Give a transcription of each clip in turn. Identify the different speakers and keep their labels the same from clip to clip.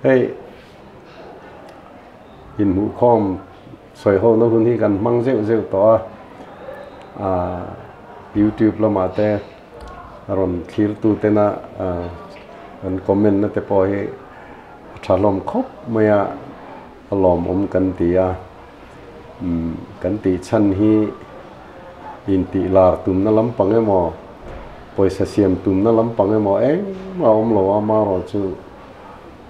Speaker 1: เฮ้ยยินหูคอมสวยโหน้ำพื้นที่กันมั่งเซลตัวYouTube ละมาแต่รอนคิลตูเตนะมันคอมเมนต์นะแต่พอให้ฉลองครบเมื่อลอมกันตีกันตีชั้นฮีอินติลาตุมนั่นลำปังไอ้หมอปอยเสียมตุมนั่นลำปังไอ้หมอเราเรามาเราจู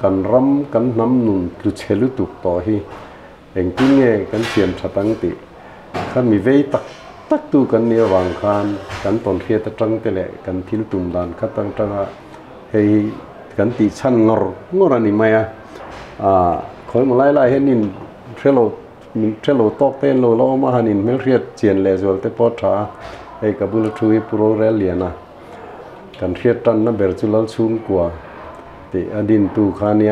Speaker 1: กันรำกันน้ำนุ่นกลุเชลุตุกต่อฮีติ้งเงี้ยกันเสียมชะตังติขันมีเวตักตูกันเนี่ยวางคานกันตอนเขียดจังเตะกันทิลตุมดานขัดตังจังเฮ้ยกันตีชั้นงอนี่ไหมคอยมาไล่เห็นนินเทโลตอกเต้นโลล้อมาหันินเมลเรียดเจียนเลสวลเตปอท้าไอ้กับบุลทุยปุโรเรเลียนะกันเรียดตันนั่นเบรจุลลสูงกว่าที่อดินตูขานี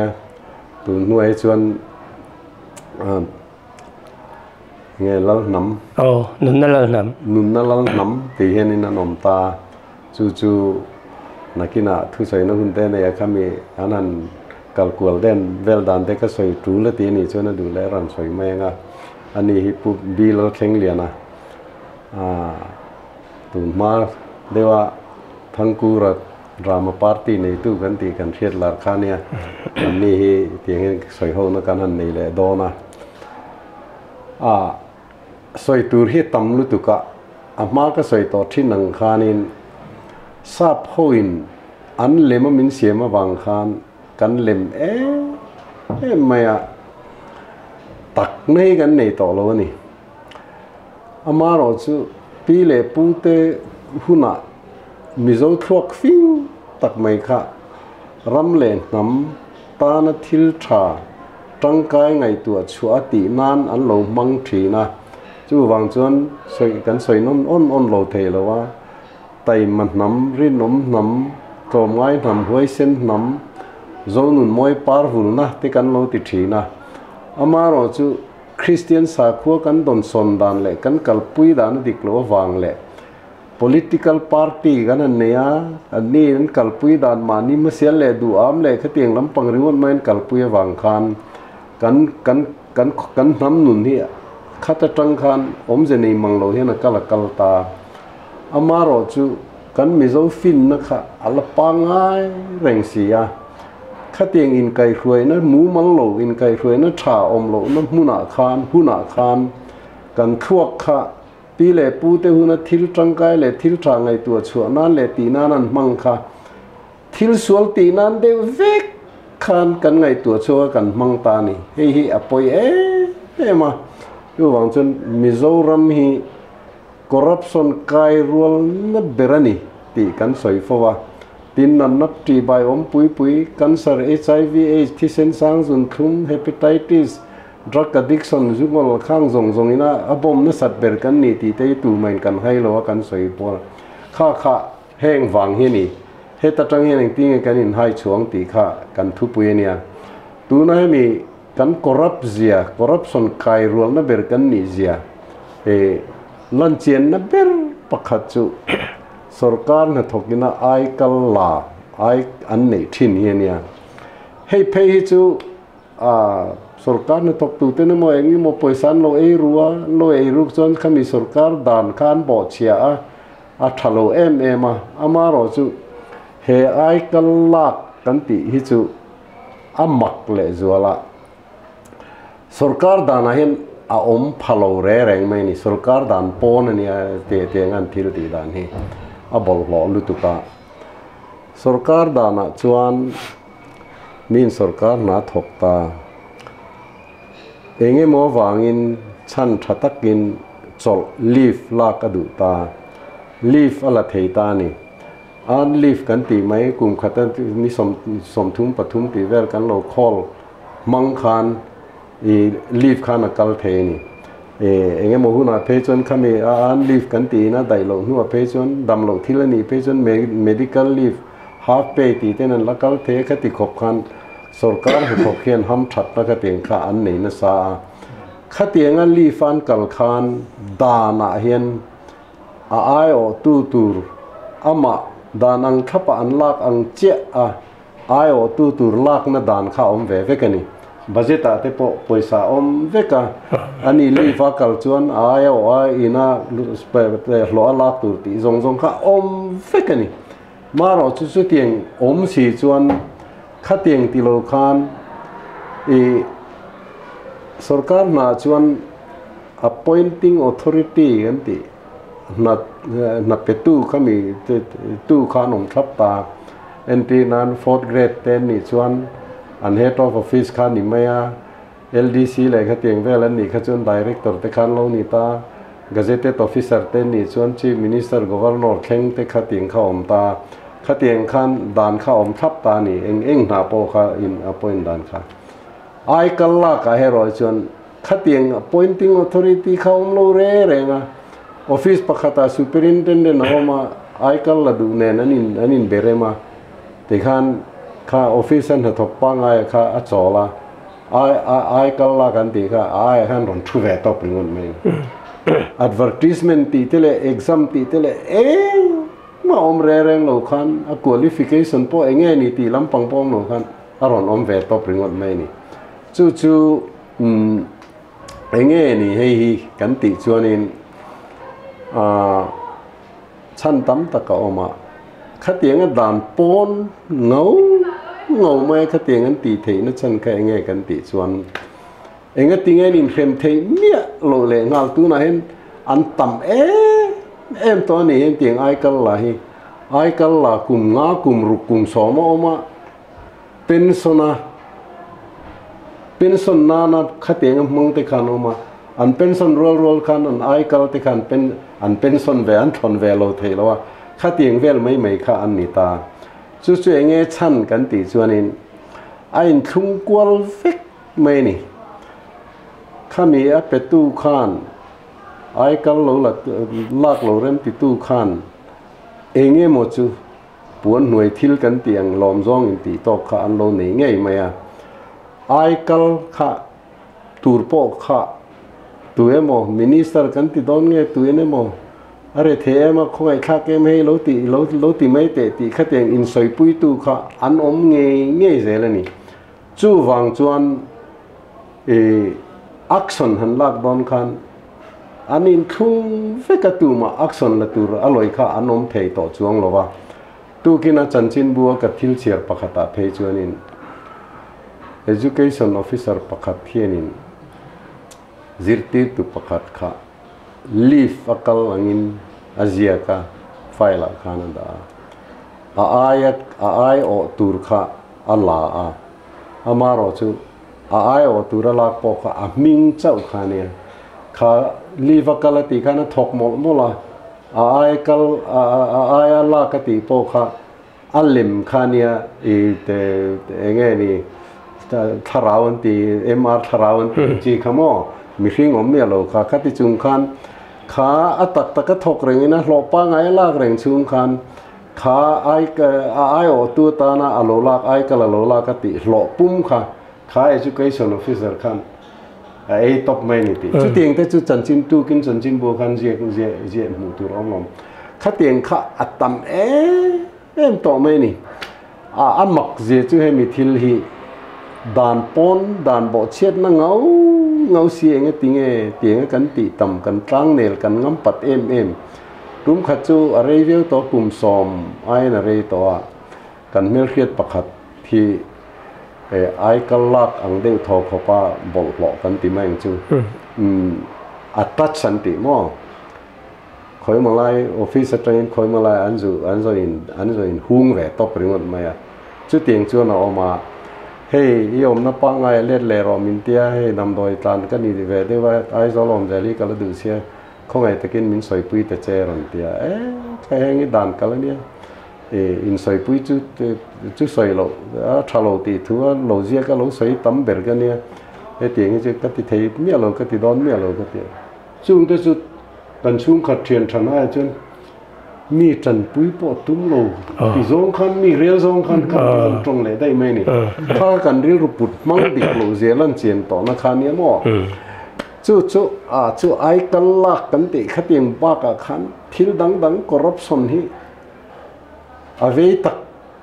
Speaker 1: ตูหน่วยชวนเงี้ยลัลน้ำ
Speaker 2: นุนนั่นลัล
Speaker 1: น้ำที่เห็นนี่นั่นนมตาจู่นักกินทุสัยนักหุ่นเต้นเนี่ยเขามีอันนั้นกัลกัลเด่นเวลดันเด็กก็สวยจูเลยทีนี้ชวนดูแลรันสวยแมงอันนี้ฮิปปุบีลเข่งเลียนะตุนมาเดี๋ยวทั้งกูรัดรามาปาร์ตี้ในตู้กันตีกันเชียดลาร์คานีอันนี้ที่เห็นสวยโหนักกันหันนี่แหละโดนะสวยตูร์ที่ตำลุตุกะมาก็สวยต่อที่หนังคานินซาบโฮอินอันเลมันมินเสียมาบางคานกันเล่มไม่ตักในกันในต่อแล้วนี่อามาเราจะปีเล่ปูเตหุ่นมิโซทวกฟิงตักไม่ค่ะรำเล่นน้ำตาณทิลชาจังกายไงตัวชัวตินานอันโลมังทีนะจู่วางจวนสวยกันสวยน้อนโลเทแล้วว่าไตมันน้ำรินน้ำตรมไงน้ำห้วยเส้นน้ำโซนุนมวยปาร์วุลนะที่กันโลติทีนะอามาเราจูคริสเตียนสาขัวกันโดนสนดานเล่กันกัลปุยดานดิกลัววางเล่ political party กันอันเนี้ยอันนี้นั้นกัลปุยดานมานี่มาเสียเล่ดูอามเล่เขาเตียงลำปังริวันไม่กัลปุยวางคานกันน้ำนุนที่ข้าจะจังคานจะนี่มังโลเฮียนักกัลตาอามาเราจูกันมิโซฟินนะคะอัลปังไงแรงเสียข้าเตียงอินไก่รวยนะหมูมันโลอินไก่รวยนะชาโลนะหุนาคานกันทวกข้าปีเล่ปูเตหุนะทิลจังไกเล่ทิลจางไงตัวชัวนั่นเล่ตีนั่นมังข้าทิลสวลตีนั่นเดเวกคานกันไงตัวชัวกันมังตานี่เฮ้ยอปอยมาอยู่หวังจนมิโซรัมฮีcorruption ไกรัวนับเบรนีตีกันสวยฟ้าตินนับตีใบปุยกันสาร HIV AIDS ที่เส้นสร้างส่วนทุ่ม hepatitis drug addiction จุกมลข้างส่งนี่นะอบมนัสัตเบรกันนี่ตีเตยตูเหมือนกันให้เรากันสวยพอข้าแห้งวางเฮนี่เฮตัดจังเฮนตีเงกันอินให้ช่วงตีข้ากันทุบปุยเนี่ยตูน่ามีกัน corruption ไกรัวนับเบรกันนี่เสียลันเจียนนับเบรปักขัดจูสรการเนี่ยทกินะไอกัลลาไออันนี้ทิ้งเนี่ยให้เพย์จูสรการเนี่ยทกตูเต้นโมเองนี่โมปอยสันโลเอรัวจนขมิสรการด่านการบอดเชียทะโลมาอามาโรจูเฮไอกัลลากันติฮิจูอามักเลจัวละสรการด่านเห็นพะโลแรงไม่นี่สรการด่านปอนเนี่ยเตียงอันทิลตีด่านนี้บอลหล่อลุตุกะสรการดานะจวนมีนสรการนาถกตาเองมัววางินชั้นชัตักินจอลลีฟลากระดูตาลีฟอะไรเทตานี่อันลีฟกันตีไหมกลุ่มขัดนี่สมทุมปทุมตีเวลกันเราคอลมังคานลีฟคานักกัลเทนี่เองโมหุนาเพจจนขมีอันลีฟกันตีนะได้ลงหัวเพจจนดำลงที่ละนี่เพจจนmedical leave half pay ตีเต้นนั้นละกัลเทคติขบคันสรการให้ขบเขียนห้ำชัดละกเตียงข้าอันนี้นะซาขเตียงอันลีฟันกัลคันดานะเฮียนตูร์อามาดานังขับอันลากอังเจ้า ai o tu tur lak na dan kha om ve ve kani budget ta te po poisa om ve ka ani li fa kal chuan ai o ai ina lo lak tur ti zong zong kha om ve kani maro chu chu tieng om si chuan kha tieng ti lo khan e sarkar na chuan appointing authority kan ti na petu kami tu khanom thap ta entry nan 4th grade ten ni chuan an head of office khan ni maya LDC le kha tieng velan ni kha chuan director te khan lo ni ta gazetted officer ten ni chuan chief minister governor kheng te kha tieng kha om ta kha tieng khan dan kha om thap ta ni eng na po kha in appoint dan kha ai kalla ka hero chuan kha tieng appointing authority kha om lo re renga office pakhata superintendent homa ai kalla du ne anin berema te khan kha office an thok pa ngai kha a chola ai kalla kan ti kha ai han ron thu ve to pringon me advertisement ti tele exam ti tele ma om re reng lo khan a qualification po enge ni ti lampang pom lo khan aron om ve to pringon me ni chu enge ni hei kan ti chuanin chan tam taka oma khá tiếng đàn pon ngầu mai khá tiếng anh tì thấy nó chân cái nghe cái tì chuan anh ấy tiếng anh in xem thấy mía lộ lệ ngal tu na hen anh tầm em to này em tiếng ai kal là cùng ngã cùng rục cùng xóm oma pension na khá tiếng anh mong te khan oma anh pension roll khan anh ai kal te khan anh pension về anh thon về lâu thấy lo khá tiếng vel mấy khá anh nị ta chú anh nghe chăn cái tí chuanin anh không qual vết mấy nị khá mi á pe tu khan ai kal lâu là lak lâu rem ti tu khan anh nghe một chú buồn nuôi thil cái tiếng lom zong in tí to khá anh lâu này nghe mày à ai kal khá tur po khá tu em mo minister cái tí don nghe tu em mo अरे थे mà không ai khác em hay lâu tì mấy tệ tì khách tiền in soi bụi tu khá ăn ốm nghe dễ là nè chú vàng chuan action hắn lạc đón khan anh in không phải cái tu mà action là tu aloi khá ăn ốm thấy tổ chuang lo va tu kina chân chín bùa cái thil chiar pakata thấy chuan in education officer pakat thiên in zirti tu pakat khá leaf akal angin Asia ka file Canada ai o tur kha ala amaro chu ai o tur la po kha aming chau khania kha leaf akal ti kana thok mola ai kal ai ala ka ti po kha alim khania e te enge ni tharawan ti mr tharawan ti chi khamo mihring om me lo kha khati chung khan khá atak thok reng na lo pa ngai lak reng chung khan khá ai o tu ta na alo lak ai kala lo lak ka ti lo pum khá education officer khan ai top mai ni ti chu tieng te chu chan chin tu kin chan chin bo khan je mu tu rom khá tieng khá atam em to mai ni amak je chu he mi thil hi đàn pon đàn bộ chết nó ngấu xie nghe tiếng cắn tị tầm cắn trăng nền cắn ngắm bật em đúng khát chú ở đây viêu to cùng xòm ai là đây to cắn mel khiết bạc hạt thì ai cắn lắc ăn đều thò khó pa bộ lọ cắn tị mang chú attach sẵn tị mò khói mà lại office train khói mà lại anh rồi in hung về top ringot mày chú tiếng chú nào mà hey yom na pa ngai let le ro min tia hey nam doi tlan ka ni ve de wa ai zo lom jali kala du sia không ai takin min soi pui te che ron tia khai hang i dan kala nia in soi pui chu soi lo tha lo ti thu lo zia ka lo soi tam ber ka nia e tieng che ka ti thei mi lo ka ti don mi lo ka ti chung te chu kan chung khat thian thana chun mi trần bụi bộ tung lồ thì zong khan mi real zong khan trong lệ đây mấy nè pha cần real rụp bụt mang bị lồ dễ lần chuyện tỏ nó khan nhé mò chú ai cần lạc cần tị khát tiền ba cả khan thiếu đắng corruption hi về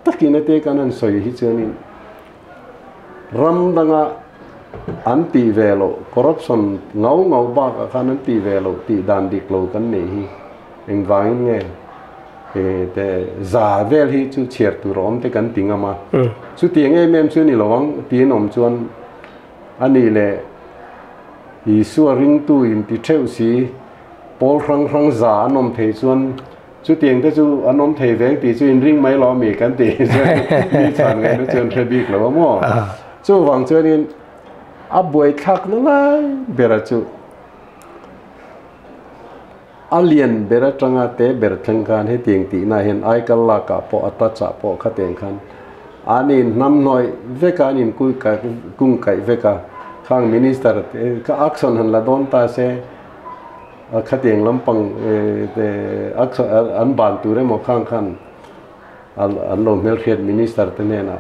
Speaker 1: ตักินเตกันนั้นสวยฮิจนินรำดังอันตีเวโลคอร์รัปชันเงาบ้ากันนั้นตีเวโลตีดันดิกโลกันนี่เองวางเงี้ยแต่จ่าเวลที่จู่เชียร์ตัวร้อมแต่กันติงอามาจู่ติงเอ็มจู่นี่หลวงตีนอมจวนอันนี้แหละอีสัวริงตู้อินติเทวสีปอลครั้งจ่านอมเทจวนจู่ติงแต่จู่อนอมเทเวงตีจู่อินริงไม่ล้อมีกันตีมีฉันไงนู่นจวนเทบิกหลวงมั่วจู่วังจวนนี่อับบวยทักนั่นเลยเบรจู่อาเลียนเบรจังอาเตเบรทังการให้เตียงตีน่าเห็นไอกัลลากาปออัตจัปอขัดเตียงคันอันนี้น้ำน้อยเวกานินกุ้งไก่เวกาข้างมินิสเตอร์ก็อักษรหันละโดนตาเสขัดเตียงลำปังอักษรอันบานตัวเรื่องข้างคันอันลงเมลเทียนมินิสเตอร์ตัวนี้นะ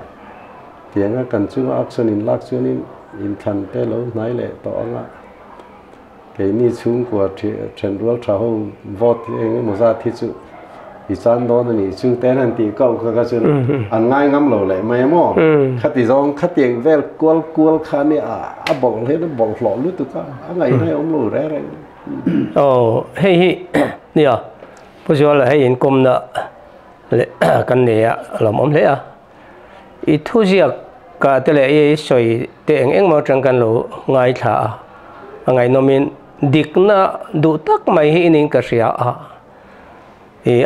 Speaker 1: เตียงกันชื่ออักษรนินลักษรนินอินทันเตลล์ไหนเลยต่ออ่ะเกนี่ชุ่มกว่าเทรนด์รัลทราหูวอดเองมุซาทิจุอีสานโดนนี่ชุ่มเต้นตีก็จุนอันง่ายงั้มโลเลยไม่หม้อขัดตีจงขัดเตียงเวลกวลขานี่บอกเลยนะบอกหล่อรู้ตัวก็อะไรได้อมโลได้อะไร
Speaker 2: โอ้เฮ้ยเนี่ยผู้ช่วยเลยให้เห็นกลมเนาะเลยกันเนี่ยหล่อมอมเลยอีทุเรียกก็แต่เลยสวยแต่เองมาจังกันโลง่ายท่าง่ายโนมินดิกน่ะดูตักไม่เห็นก็เสีย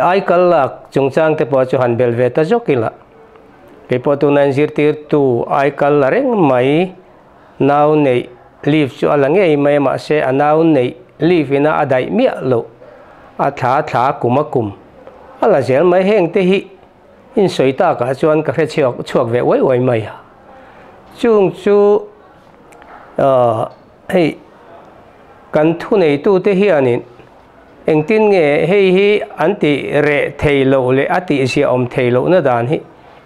Speaker 2: ไอ้กัลลักจงจังแต่พอจะหันเบลเวตจกิละเก็บตัวนั้นสิร์ติร์ตูไอ้กัลลัเร่งไม่นาวเนยลีฟชัวร์ลังเงยไม่มาเสียนาวเนยลีฟน่ะอะไรเมียโลท้ากุมอะไรเสียไม่เห็นที่อินสวยตากจวนก็แค่ชวกเวไว้ไม่จุงให้กันทุนในตู้ที่เฮียนี่เองตินเงให้อันติเรเทโลเลยอัติเสียอมเทโลนั่นด่านให้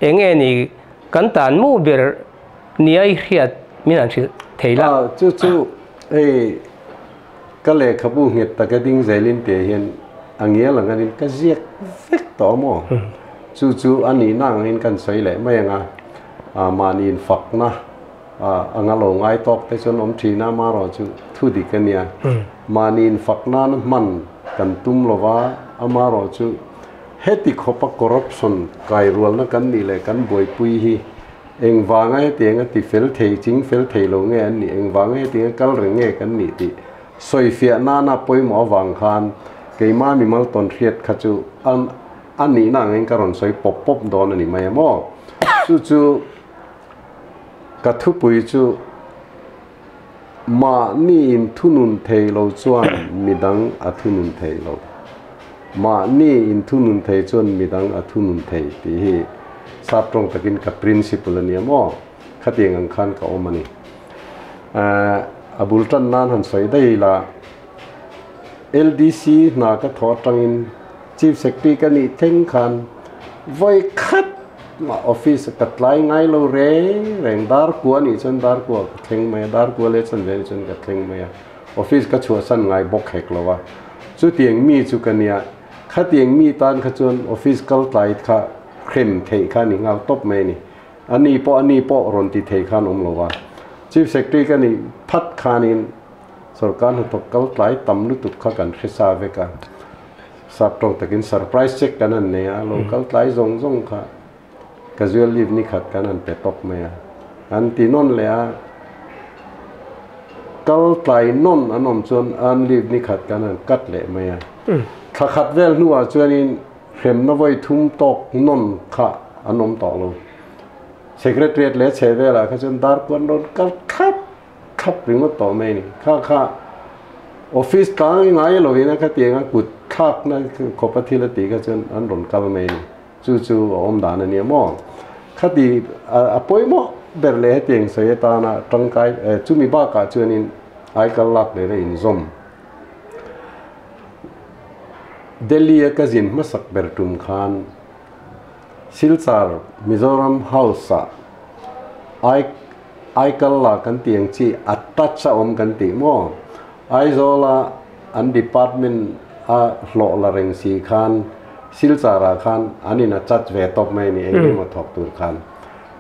Speaker 2: เองนี่กันตานมูเบอร์นี่ไอเฮียมีนั่นชื่อเทล่า
Speaker 1: จู่ก็เลยขบุเหตุแต่ก็ดิ้งใจลินเตียเห็นอันเงี้ยหลังกันก็เรียกเฟกต่อหม้อจู่อันนี้นั่งเห็นกันสวยเลยไม่ยังมานินฝักนะอังลงไอตอกแต่จนอมทีน่ามารอจู่ทุดิกันเนี่ยมานินฝักนั้นมันกันตุ้มลว่าอามารอจู่เฮติขบคอร์รัปชันไกรัวนักกันนี่เลยกันบวยปุยฮีเองวางไอ้เตียงติเฟลเทจิงเฟลเทลงเงี้ยนี่เองวางไอ้เตียงกัลเรงเงี้ยกันนี่ติสวยเฟียนาปุยหมอวางคานเกี่ยมามีมัลตอนเทียดขจู่อันนี้นั่งเองก็รอนสวยปบโดนนี่ไม่หม้อจู่กระทุปุยจู่มานี่อินทุนุนเทโลจวนมีดังอัทุนุนเทโลมานี่อินทุนุนเทจวนมีดังอัทุนุนเทที่ทราบตรงตะกินกับ principle เนี่ยมั่วขัดยังขันกับอมันนี่บุลตันนั้นหันใส่ได้ละ LDC น่าก็ทอดตังอิน Chief Secretary กันนี่เท่งขันไว้คัดมาออฟฟิศกัดไล่ง่ายเราเร่งดาร์กัวนี่จนดาร์กัวเท่งไม่ดาร์กัวเล็กจนเวรจนกัดเท่งไม่ออฟฟิศก็ชัวร์สันง่ายบกเฮกแล้ววะจุดเตียงมีจุกันเนี่ยขัดเตียงมีตานขจรออฟฟิศกัดไล่ข้าเคลมเทขานี่เงาตบไม่นี่อันนี้ปอรอนติเทขานแล้ววะ Chief Secretary กันนี่พัดขานินสุรการหุตกัดไล่ตำลุตุกข้ากันเขสาเวกันทราบตรงตะกินเซอร์ไพรส์เช็คกันนั่นเนี่ยเรากัดไล่ซงค่ะcasual leave นี่ขัดกันนั่นเป็ดตกไหมอันที่นนเลยกัลไตนนอันนมชวนอัน leave นี่ขัดกันนั่นกัดเลยไหมถ้าขัดเวลนัวชวนนี่เข็มนวัยทุ่มตกนนค่ะอันนมต่อลง secretary เลยเชเวล่ะเขาชวนดาร์กวันโดนกัดขับถึงมาต่อไหมนี่ค่ะออฟฟิศกลางยังไงเราเห็นนะเขาเตียงกุดคักนั่นคือขบทีละตีเขาชวนอันโดนกัลไหมนี่จู่อมดานเนี่ยมั่งคดีป่วยมั่งเบลเล่เตียงเสียตานะตั้งใจจู่มีบ้ากาจวนอินไอกัลลักเลยอินซอมเดลียก็จินมาสักเบรตุมขานซิลซาร์มิโซรัมเฮาส์ไอกัลลักกันเตียงชีอัตตัชอมกันตีมั่งไอโซลาอันดีพาร์ตเมนต์หล่อละเริงสีขาน ซิลจาราคันอันนี้นะจัดเวทบไม่นี่เองมาถกตัวคัน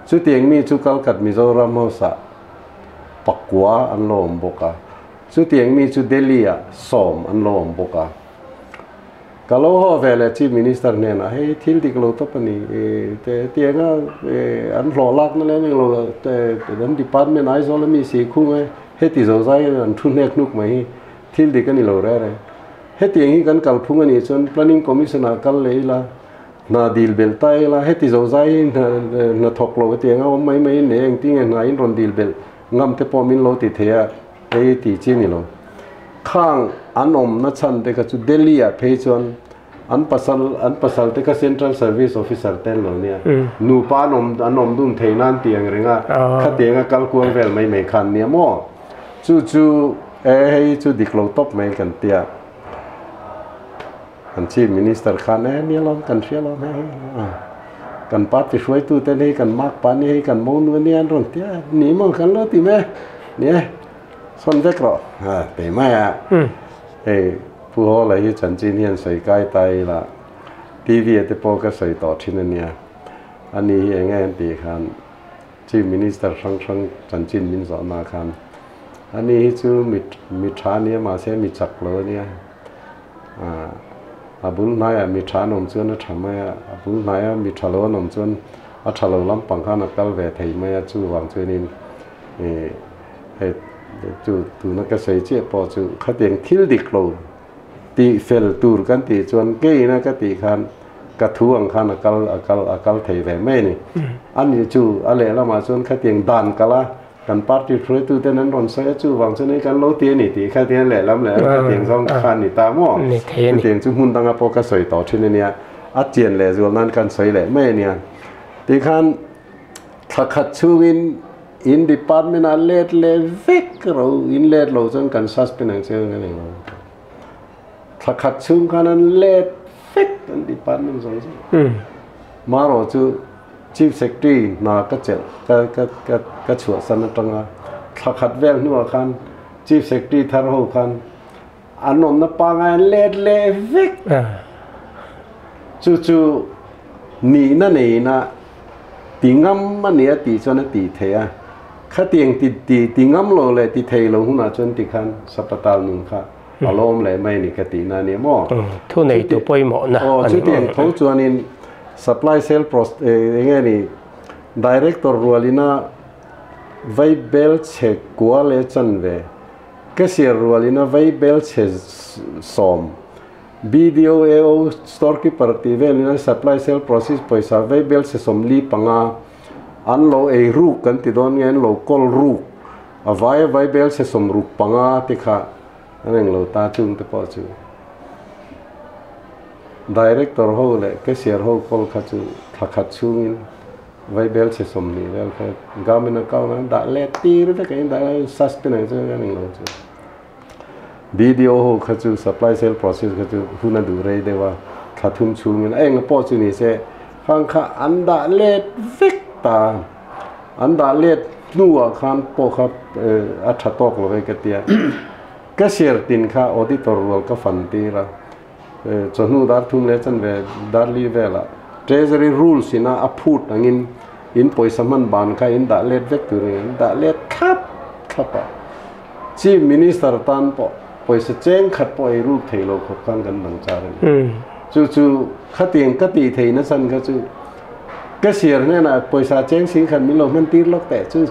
Speaker 1: สุดที่เองมีจุกัลกัดมิโซรัมเฮาสะปักกัวอันโลมบกะสุดที่เองมีจุเดลียสอมอันโลมบกะkalau ho vele chief minister ne na hei thil dik lo to pani te tianga an lo lak na le lo te dan department ai zo la mi si khu nge he ti zo zai an thu nek nuk mai thil dik ani lo re he ti hi kan kal phung ani chon planning commissioner kal leila na dil bel tai la he ti zo zai na thok lo tianga mai mai ne eng ting na in ron dil bel ngam te po min lo ti thea ei ti chi ni loข้างอันอมนัชชันเด็กจุดเดลีอะเพย์ชวนอันปัสสัลเด็กเซ็นทรัลเซอร์วิสออฟฟิเซอร์เต้นเหล่านี้นูปานอมอันอมดุนเทนันเตียงเริงอ่ะขัดเตียงกัลกวนเวลไม่คันเนี่ยมั่วจู่ให้จู่ดิกโลตบไม่กันเตียอันชีมินิสเตอร์คันเนี่ยลองกันเชียลองให้กันปัดจะช่วยตู้เต้นให้กันมากปานนี้ให้กันมองวันนี้อันรอนเตียหนีมั่งกันแล้วตีแม่เนี่ยส่วนเด็กหรอแต่ไม่ผู้เขาอะไรที่ฉันจีนเห็นใส่ใกล้ไตละทีวีจะพอก็ใส่ต่อที่นั่นเนี่ยอันนี้เองตีคันที่มินิสเตอร์ช่างฉันจีนมินสอนมาคันอันนี้ชื่อมิทราเนี่ยมาเสียมิจักเลยเนี่ยอาบุญนายมิทรานมจวนทำไมอาบุญนายมิทราโลนมจวนอัชโลล้ำปังข้านักกัลเวทีไม่จู่วางจวนนี่จู่ตัวนักเกษตรเจ้าพอจู่ขัดเตียงทิลดิกโลตีเฟลตูร์กันตีจวนเกยนะก็ตีคันกระทู้อังคันอักลเทวไม่นี่อันนี้จู่อะไรแล้วมาจวนขัดเตียงดันกันละกันปาร์ตี้ช่วยตัวเต้นนั้นรอนใส่จู่วางจวนนี้กันโลเตียนี่ตีขัดเตียงแหละล้ำแหละขัดเตียงสองคันนี่ตาหม้อขัดเตียงจู่หุ่นตั้งพอก็ใส่ต่อที่นี่เนี่ยอัดเจียนแหละจวนนั้นกันใส่แหละไม่เนี่ยตีคันขัดชูวินin department a let le vek ro in let lo chon kan suspend ang cheu ngai lo thakhat chung kan let vek in department so ma ro chu chief secretary na ka chel ka chua san tanga thakhat vel nu khan chief secretary thar ho khan anom na pa ngai let le vek chu ni na tingam ma ne ti chon ti theaข้าเตียงตีงั้มโลเลยตีเทยลงหุ่นอาจนตีคันสัปดาห์หนึ่งค่ะอารมณ์เลยไม่นี่กตินานี่มั่ว
Speaker 2: ทุนในตัวป่วยหมอนะ
Speaker 1: ชุดเตียงทั้งจวนนี้ supply sale process ยังไงนี่ director รัวลิน่าไวเบลเช็คกัวเลจันเวก็เสียรัวลิน่าไวเบลเช็คสอม BDO storekeeper ตีเวลิน่า supply sale process ไปสาวไวเบลเช็คสอมลีปังอาอันโลเอรูกันติดอนเงินโลกอลรูอวัยไวเบลเซสมรูปังอาติค่ะอันนั้นโลตาจุงตะปอจูดีเรคเตอร์โฮเลยแกเสียร์โฮกอลขัดจูขัดชูงินไวเบลเซสมนี่แล้วก็กามินก้าวนั้นด่าเลตีหรือแต่ก็ด่าซัสเป็นอะไรจูอันนั้นโลจูวิดีโอโฮขัดจู supply sale process ขัดจูหุ่นดูเรย์เดว่าขัดทุ่มชูงินเองก็ปอจูนี่เสข้างข้าอันด่าเลดฟิกตาอันดาเล็ดนัวขันปกครับอัฐตอกเลยกันเตียก็เสียตินข้าอดิตอร์วอลก็ฟันตีละจนนู้ดาร์ทุ่มเลจันเวดาร์ลีเวล่ะ treasury rules สินะอัพูดอังอินปอยสมันบานข้าอินดาเล็ดเวกตัวนี้ดาเล็ดครับอ่ะชีฟมินิสเตอร์ตันปอยเสเจงขัดปอยรูปเทโลขบกันกันบังจาร์จู่ข้าเตียงก็ตีเทนัสันก็จู่ก็เสียเนี่ยนะปอยสาเจงสิงขันมิโลมันตีล็อกแต่จู่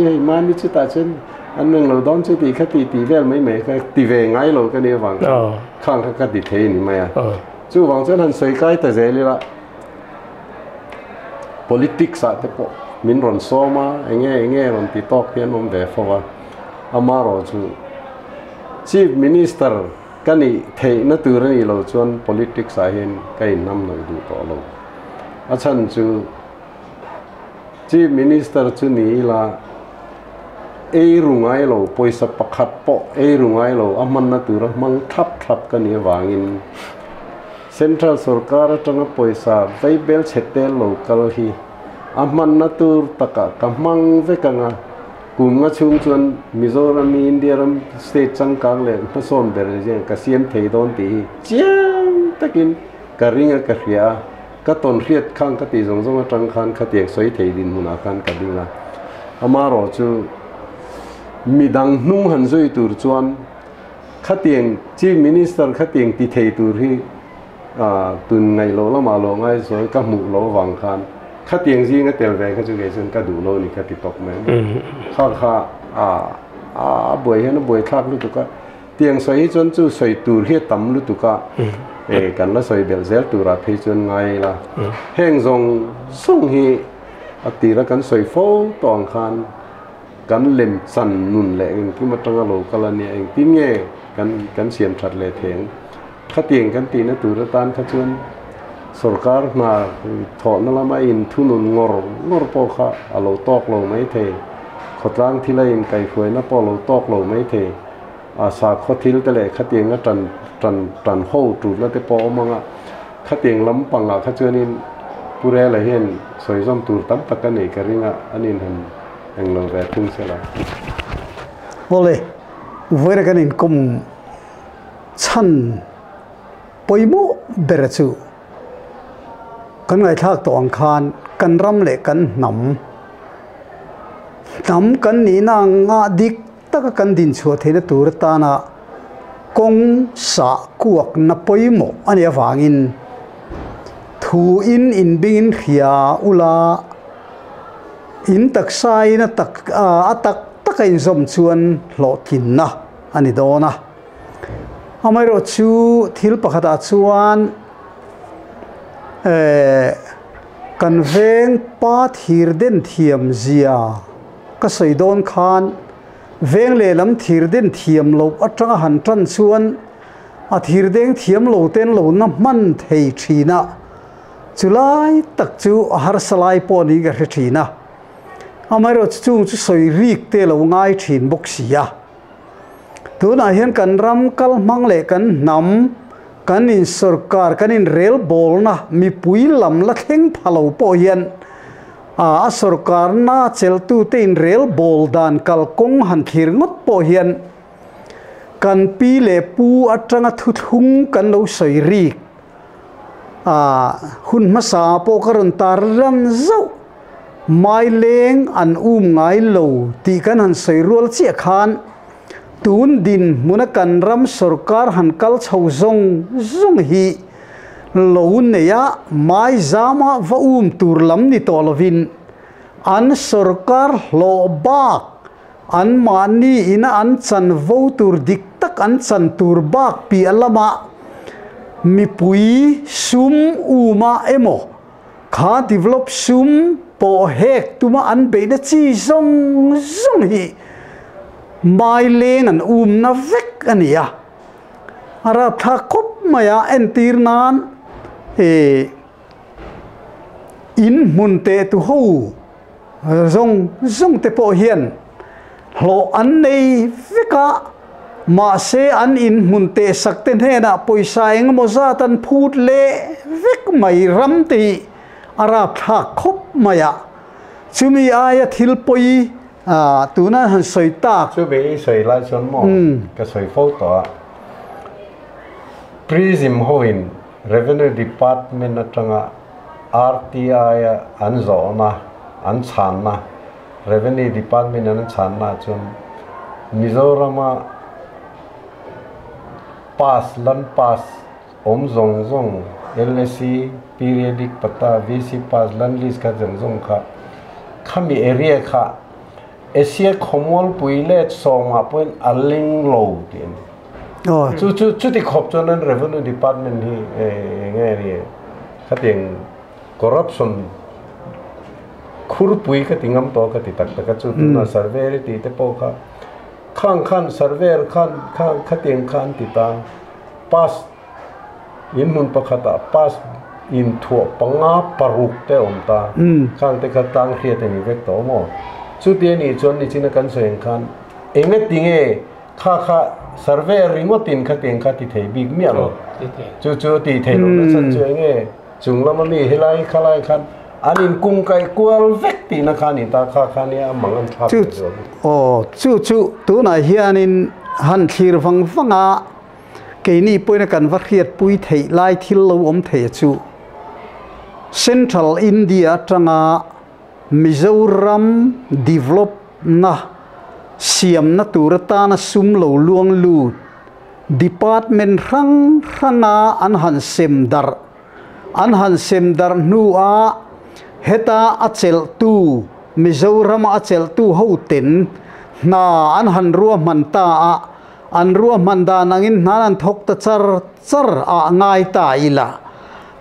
Speaker 1: ให้มามิชิตาเช่นอันหนึ่งเราดอนจู่ตีข้าตีเวลไม่เหม่ก็ตีเวงไงเราก็เนี่ยวังข้างข้าตีเทนี่ไหมอ่ะจู่วังเช่นหันสวยใกล้แต่เจริญละ politics อะแต่พอมินรอนโซมาเงี้ยรอนตีตอกเพียนมันเดฟว่าอามาโรจู่ chief minister กันนี่เทนั่นตัวนี้เราชวน politics เห็นก็อินน้ำหน่อยดูต่อเราอาจารย์จู่ชีฟมินิสเตอร์จู่นี่ละรุ่งไงเราปอยสับปะขัดปะรุ่งไงเราอามันนั่นตัวเรามังทับกันเนี่ยวางินเซ็นทรัลสุรการจังหวัดปอยสับไวเบลเชตเตลเราคัลฮีอามันนั่นตัวตะกะกำมังเวกังะกุมงะชุมชนมิโซรัมอินเดียรัมสเตทจังกังเลยผสมเบรเจนกษียมเทดอนตีเจียงตะกิน กะริงกะเรียก็ต้นเรียดข้างกติจงจังคันขเตียงสวยเทดินหุนาคันกะดิงละอามารอจูมีดังนุ่งหันซอยตูรจวนขเตียงชีฟมินิสเตอร์ขเตียงติเทตูที่ตุนไงโลละมาโลไงสวยกับหมู่โลวังคันขเตียงซีงก็เตลแรงก็จะเกิดขึ้นก็ดูโลนี่ก็ติดตกแม่ข้าบ่อยเห็นบ่อยคลาดรู้ตุกะเตียงสวยจนจู่สวยตูเรียต่ำรู้ตุกะกันละสวยเบลเซลตูราเพจนไงล่ะแห้งทรงส่งฮีตีละกันสวยโฟตองคันกันเล่มสั่นนุ่นแหละเองที่มาตั้งโลกาลเนี่ยเองที่เงี้ยกันเสียมชัดเลยเถียงข้าเตียงกันตีนะตูระตานข้าชวนสรการมาถอดนั่นละมาอินทุนุนงอร์ปอค่ะอโลตอกโลไม่เทขดร่างที่ไรยังไก่ขวยนะปอโลตอกโลไม่เทอาสาขดทิลแต่เลยข้าเตียงก็จันโฮตูแล้วแต่ปอมังอ่ะข้าเตียงล้ำปังอ่ะข้าชวนนี่ผู้เร่อะไรเห็นสวยซ้ำตูตั้มตะกันเอกริงอ่ะอันนี้เห็นยังเราแบบทุ่งเสียละ
Speaker 3: โอเลยเวลากันอินกุมชันปอยโมเบรจูกันไงทักตัวอังคารกันรำเละกันนำกันนี่นางอาดิกตะกันดินชัวเทนตูรตานะกงสะกวกนับปอยโมอันนี้ฟังอินทูอินบินเขียอุลาอินตักไซนะตักอินสมชวนหลอกินนะอันนี้โดนะทำไมเราชูทิลปะขัดชวนกันเวงปาทีร์เดนเทียมเจียก็ใส่โดนคานเวงเลลำทีร์เดนเทียมโลอัตราหันจันชวนทีร์เดนเทียมโลเต้นโลน้ำมันเทชีนะจุไลตักจูหาสลายปอนีกันทีนะทำไมเราจูจะใส่รีกเตลง่ายทีนบกเสียตัวนั้นเห็นกันรำกัลมังเล็กันนำกันอินสรการกันอินเรลบอลนะมีปุยลำละเข่งพะโลปอเห็นสรการน่าเชลตูเตอินเรลบอลดานกัลกงหันขีรงดปอเห็นกันปีเลปูอัตรังทุทุงกันเราใส่รีกหุ่นมาสาปกรณตารันเจ้าไม่เลงอันไงโลตีกันหันใส่รัวเสียคานตูนดินมุนกันรำสรการหันกัลชาวซงฮีโลเนียไม่จามาว่าตูรลำนิตอลวินอันสรการโลบักอันมานีอินอันจันวตูรดิกตักอันจันตูรบักปีอัลละมามีปุยซุมมาเอโมข้า develop ซุมพอเฮกตัวมาอันเป็นชีซงฮีไม่เลงอันน่าเวกอันนี้อ่ะอาถ้าคบมายาเอ็นตีร์นานอินมุนเตตุหูซงเตปอเฮียนโลอันนี้เวกะมาเซอันอินมุนเตสักเตนเฮนะปุยสายงโมซาตันพูดเล่เวกไม่รำตีอาถ้าคบมายาชุมีอายทิลปุยตัวนั้นหันสวยตาก
Speaker 1: ช่วยไปสวยลายชนหมอก็สวยโฟตัว Prism หัวอิน Revenue Department นั่นจังอ่ะ RTI อันโจนะอันชันนะ Revenue Department อันชันนะจนมิโซรามา pass ลัน pass จง LSC periodic ปตา VC pass ลัน list ก็จงค่ะข้ามี area ค่ะเอเชียคอมมอลปุยเล่ส่งมาเป็นอัลลิงโลดเองชุดที่ขอบจนนั้น revenue department ที่ไงนี่เขาเรียก corruption คุรปุยก็ติงงั้มโตก็ติดตักก็ชุดนั้น survey ที่เตปโอค่ะข้าง survey ข้างเขาเรียกข้างติดตาม pass ยินมุนปะขัด pass อินทั่วปังอาปารุกเตอมตาข้างเตกตังเขียนในเวกโตโมชุดเดียนี่จนนี่จินกันเสียงคันเองเนี่ยติงข้า survey ริงว่าติงข้าติงข้าติเทบิกเมียหรอจู่ติเทหรอสันเจงจุงละมันมีเฮลัยข้าไลคันอันนี้กุ้งไก่กัวเวกตินะคันนี่ตาข้าเนี่ยมังอันทับจู่ตัวไหนเฮียนินหันขีรฟัง
Speaker 3: cái này bôi na cần vắt hiệt bôi thầy lai thil lâu thầy chú Central India tranga Mizoram develop na siam na turata na sum lo luang lu department ranga an han sem dar nu a heta achel tu Mizoram achel tu ho ten na an han ruwa man ta a an ruwa man da nangin nan thok ta char a ngai ta ila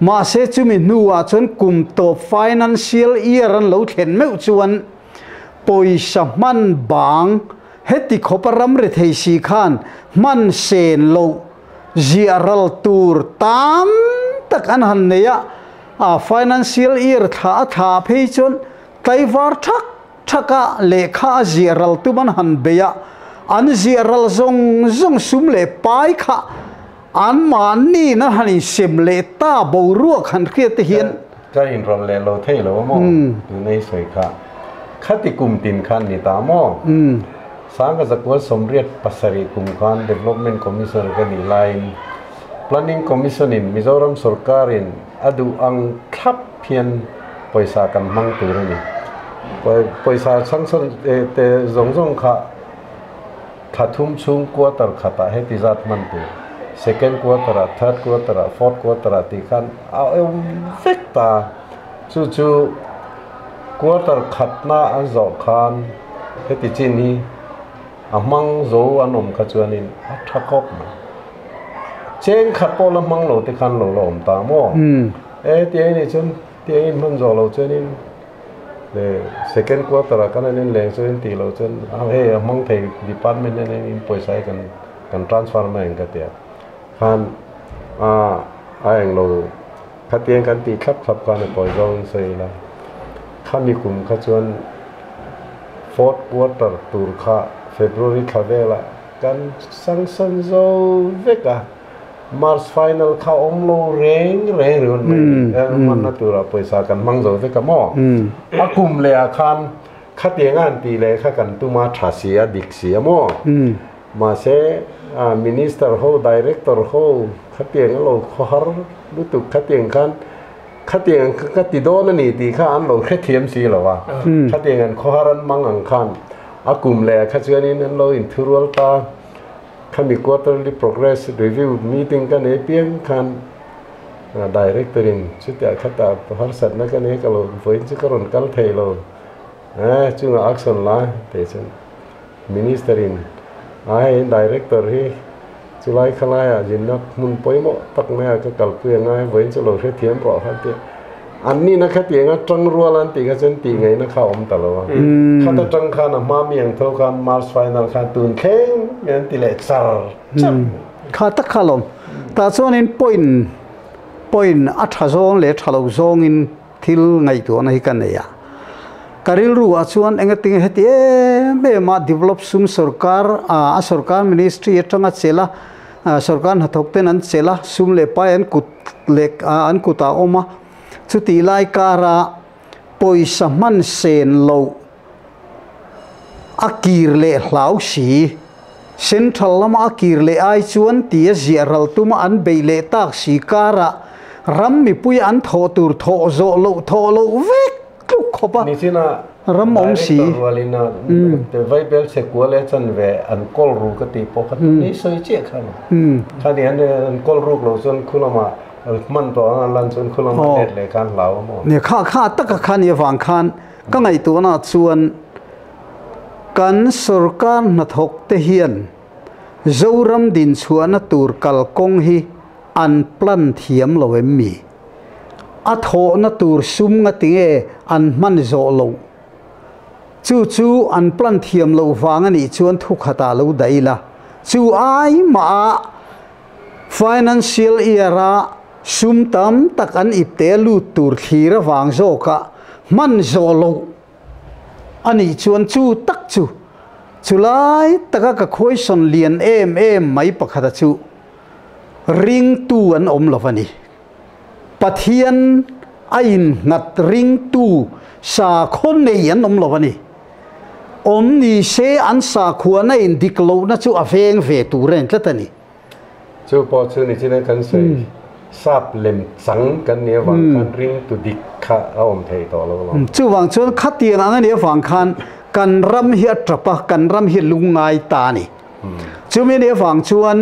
Speaker 3: ma se chumi nuwa chon kum to financial year an lo thlen meu chuan poisa man bang heti khoparam re thei si khan man sen lo ziaral tur tam tak an han neya a financial year tha phei chon taiwar thaka lekha ziaral tu man han beya an ziaral zong sum le pai kha an man ni na hani sim le ta bo ruak han khia te hian
Speaker 1: ka in ron le lo thei lo mo tu nei soi kha khati kum tin khan ni ta mo sanga zakwa somriat pasari kum khan development commission ka ni line planning commission in Mizoram sarkar in adu ang khap phian paisa kan mang tu ni paisa sanction te zong kha thathum chung quarter khata he ti zat man tu second quarter third quarter fourth quarter ti khan vecta chu quarter khatna an zo khan he ti chin ni amang zo anom kha chuanin thakok cheng khat pol amang lo ti khan lo lom ta mo ti ni chun ti man zo lo chuanin le second quarter kan nen le chuan ti lo chun he amang thei department ne in poisa kan transfer ma en ka te khan anh lo khát tiếng kan ti khắp kan poi zong sei la khan mi kum kha chuan fourth quarter tur kha February kha vela kan sang zo veka March final kha omlo reng ron man na tura poisa kan mang zo veka mo akum le khan khát tiếng an ti le kha kan tu ma thasia diksia mo ma se minister ho director ho khát tiếng lo khar lu tu khát tiếng khan khát tiếng ka ti do na ni ti kha an lo khe thiam si lo wa khát tiếng an khoharan mang ang khan akum le kha chuanin an lo in thurual ta khami quarterly progress review meeting kan e piang khan director in chutia khata har sat na kan e ka lo voin chu karon kal thei lo chunga action la te chen minister in ai director hi chulai khalai a jinna mun poimo tak na ka kal pu ngai voin chu lo khe thiam ro khan te an ni na kha tianga tang rualan ti ka chen ti ngai na kha om ta lo kha ta tang khan ma miang tho khan March final khan tun kheng yan ti le char
Speaker 3: kha ta khalom ta chon in point a tha zong le thalo zong in thil ngai to na hi kan ya karil ru a chuan engating heti me ma develop sum sarkar a sarkar ministry atanga chela sarkar hathok ten an chela sum le pa an kut lek an kuta oma chuti lai kara poisa man sen lo akir le hlau si central lama akir le ai chuan ti ziaral tuma an beile tak si kara ram mi pui an tho tur tho zo lo vek khopa
Speaker 1: ni sina
Speaker 3: ram om si
Speaker 1: walina te vaibel se kuale chan ve an kol ru ka ti po khat ni soi che khan khani an kol ru lo chon khulama man to an lan chon khulama net le kan lao mo
Speaker 3: ne kha tak khan ye wang khan ka ngai tu na chuan kan sarkar na thok te hian zoram din chuana tur kal kong hi an plan thiam lo em mi a tho na tur sum nga tinge an man zo lo chu an plan thiam lo wanga ni chuan thu khata lo daila chu ai ma financial era sum tam tak an ipte lu tur thira wang zo ka man zo lo ani chuan chu tak chulai taka ka khoi son lian em mai pakhata chu ring tu an om lovani pathian ain ngat ring tu sa khon nei an om lovani om ni se an sa khuana in diklo na chu aveng ve tu ren tlatani
Speaker 1: จูพอชื่อนี่ที่นั่นกันใส่ทราบเล่มสังกันเนี่ยวังคันริงตุดิกขะเอาอมเทต่อแล้ว
Speaker 3: จู่วังชวนขัดเตียนอันนั้นเนี่ยฟังคันกันรำเฮียตรปะกันรำเฮียลุงไงตานี่จู่ไม่เนี่ยฟังชวน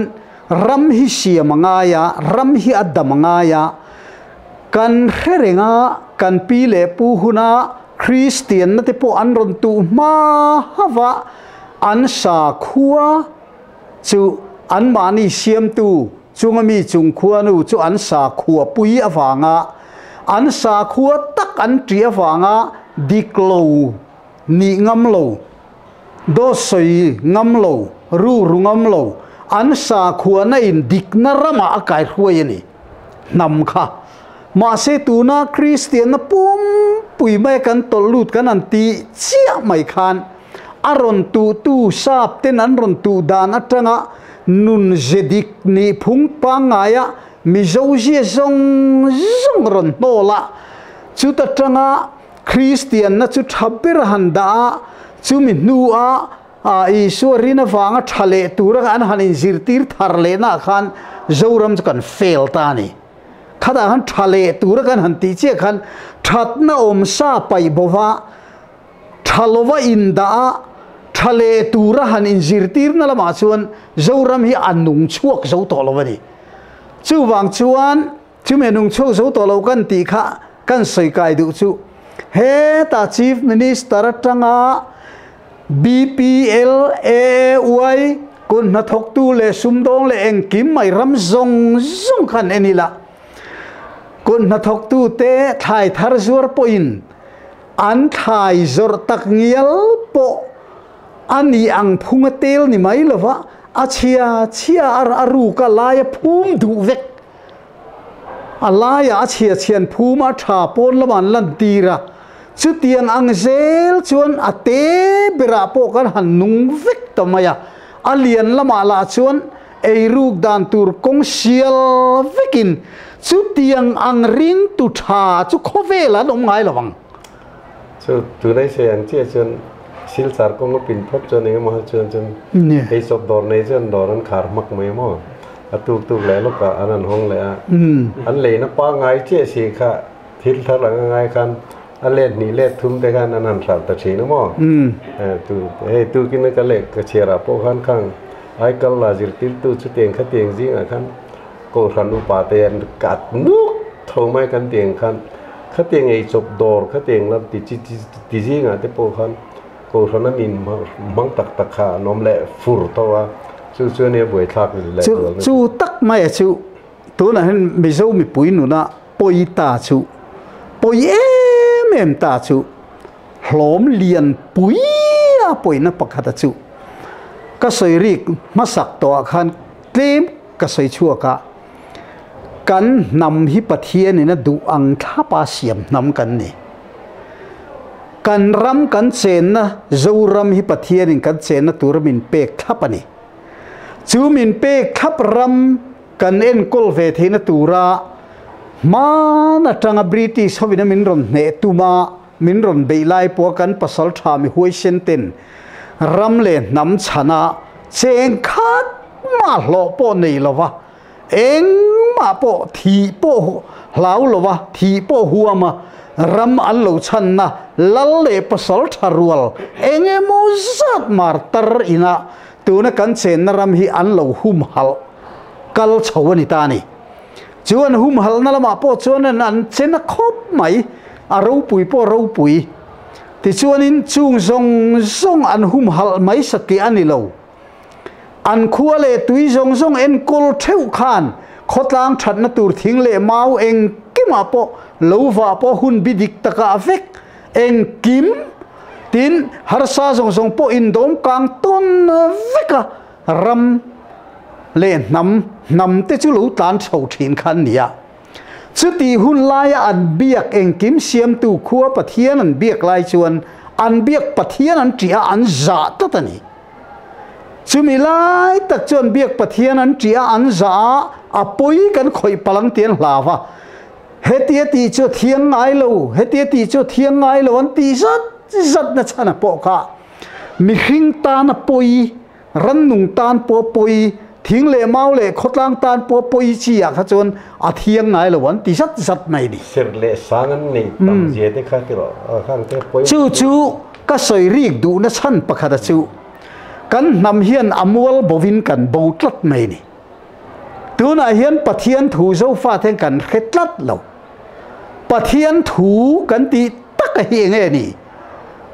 Speaker 3: รำฮิเสียมังายะรำฮิอัดดมังายะกันเรื่องะกันปีเล่ปูหุนาคริสเตียนนั่นที่พวกอันรนตูมาฮาวะอันสาขัวจู่อันมานี่เสียมตูจุงมีจุงขัวนูจู่อันสาขัวปุยอฟังะอันสาขัวตักอันเตรียฟังะดิกโลนี่งำโลโดสยงำโลรูงำโลอันสาขัวนั่นดิกนรมาอากาศหัวยันี่นำค่ะมาเสตูนาคริสเตียนนะปุ่มปุยไม่กันตลุดกันอันตีเชี่ยไม่คันอารอนตูซาบเต้นอันรอนตูดานอัตงะนุนเจดิกนี่พุงปังไงอะมิโจเจซงรอนโตละจุดอัตงะคริสเตียนนะจุดทับเบรหันดาจุมินูอาอิสวรินฟังทะเลตูระกันหันอินซิรตีร์ทาร์เลนะคันโจรัมจะกันเฟลตานี่ข้าแต่หันทะเลตูระกันหันตีเจ้าคันทัดน่าอมซาไปบ่ว่าทะลวะอินดาทะเลตูระหันอินซิรตีร์นั่นละมาชวนโจรัมฮีอันนุ่งชั่วโจตอลวะนี่จู่วางชวนจู่เมนุ่งชั่วโจตอลวกันตีข้ากันใส่กายดูจู่เฮตา Chief Minister จังอาBPL AAY กุนนัทกตูเลสุมดงเลเองกิมไม่รำซงขันเอนี่ละกุนนัทกตูเตถ่ายทาร์จวร์ปอินอันถ่ายจวร์ตักเงียลโปอันนี้อังพุงเตลนี่ไม่หรอวะอาเชียอารูกลายภูมิดูเวกอะไรอาเชียนภูมิอาชาปนละมันลันตีระชุดเตียงอังเซลชวนอเตเบราโปกันหันนุงวิกตมายาอเลียนละมาลาชวนไอรูกดานตูร์กงเชียลวิกินชุดเตียงอังริงตุชาชุดโคเวลันอมไงละวัง
Speaker 1: ชุดตัวในเสียงเจ้าชวนสิลสารกงก็ปินพบชวนเองมาชวนจนไอศพดอร์ในชวนดอร์นั้นขาดมักไม่มั่วตุกแล้วลูกกะอันนั้นห้องเลยอันเลยนะป้าไงเจ้าสิค่ะทิลทะลังไงกันอันเล็ดนี่เล็ดทุ่มแต่กันอันนั้นสาวตะชีนะมั่วตูกินกันเล็กกระเชียร์พวกขันข้างไอ้กัลลาจิรติลตูชุดเตียงขัดเตียงจริงอ่ะขันโกรันอุปาเตียนกัดนุกทงไม่กันเตียงขันขัดเตียงไอ้จบดอร์ขัดเตียงแล้วติจริงอ่ะที่พวกขันโกรันนั้นมินมังตักขานมเละฟูร์ตัวช่วยเนี่ยบ่อยทักเลย
Speaker 3: จูตักไม่จูตัวนั้นไม่ใช่มีปุ๋ยหนูนะปุ๋ยตาจูปุ๋ยเมมตาจูหลอมเลียนปุ๋ยนั่นปกติจูก็ใส่ริกมาสักตัวขันเต็มก็ใส่ชั่วกันนำฮิปเทียนี่นะดูอังท่าปาเสียมนำกันนี่กันรำกันเซนนะจูรำฮิปเทียนี่กันเซนนะตัวมินเปกทับนี่จูมินเปกทับรำกันเอ็นกอลเวทีนะตัวระมานะจังบริติชวินะมินรอนเนตุมามินรอนเบลไลพวกกันปัสสาวะมีหัวเส้นเต็นรำเลน้ำชนะเจงคัดมาหล่อปนี่หรอวะเอ็งมาปทีปเหลาหรอวะทีปหัวมารำอันเหลาชันนะลัลเลปัสสาวะรัวลเอ็งมูซัดมาร์ตร์อินะตัวนักกันเชนรำฮีอันเหลาหุมฮัลกัลชาวนิตานีชวนหุมฮัลนั่นละมาปชวนนั้นเชนนักคบไหมอารูปุยปรูปุยที่ชวนินจุงซงอันหุมฮัลไม่สักกี่อันนี่เราอันขัวเลตุยซงเอ็นกอลเทวขานขดล้างฉันนัตูทิ้งเลมาเองกิมาปเลวว่าปหุ่นบิดิกตะกาเฟกเองกิมตินฮาร์ซาซงปอินดงกางต้นเฟกะรำเลนำเตจุลูตานเฉาถินขันเนี่ยสุตีหุ่นลายอันเบียกเองกิมเสียมตูขัวปะเทียนันเบียกลายชวนอันเบียกปะเทียนันจีอันจ่าตัดนี่สุมีลายตัดจนเบียกปะเทียนันจีอันจ่าอปุยกันคอยพลังเตียนลาวะเฮตีตีเจ้าเทียงไงโลเฮตีตีเจ้าเทียงไงโลวันตีจัดนะชนะปอกะมีขิงตานะปุยรันนุงตานปอปุย ทิ้งเล่เมาเล่ขดล้างตานปัวปอยจีอ่ะขจนอาเทียงไงละวันติสัดไม่ดิ
Speaker 1: เสร็จเละสางันนี่ตั้งเจติข้าที่เราข้างเตะปอย
Speaker 3: จูก็สวยรีกดูนะชั้นประคาดจูกันนำเฮียนอมวลบวินกันบูตลัดไม่นี่ตัวน่ะเฮียนปะเทียนถูเจ้าฟ้าแทงกันเข็ดลัดเราปะเทียนถูกันตีตักเฮียงไงนี่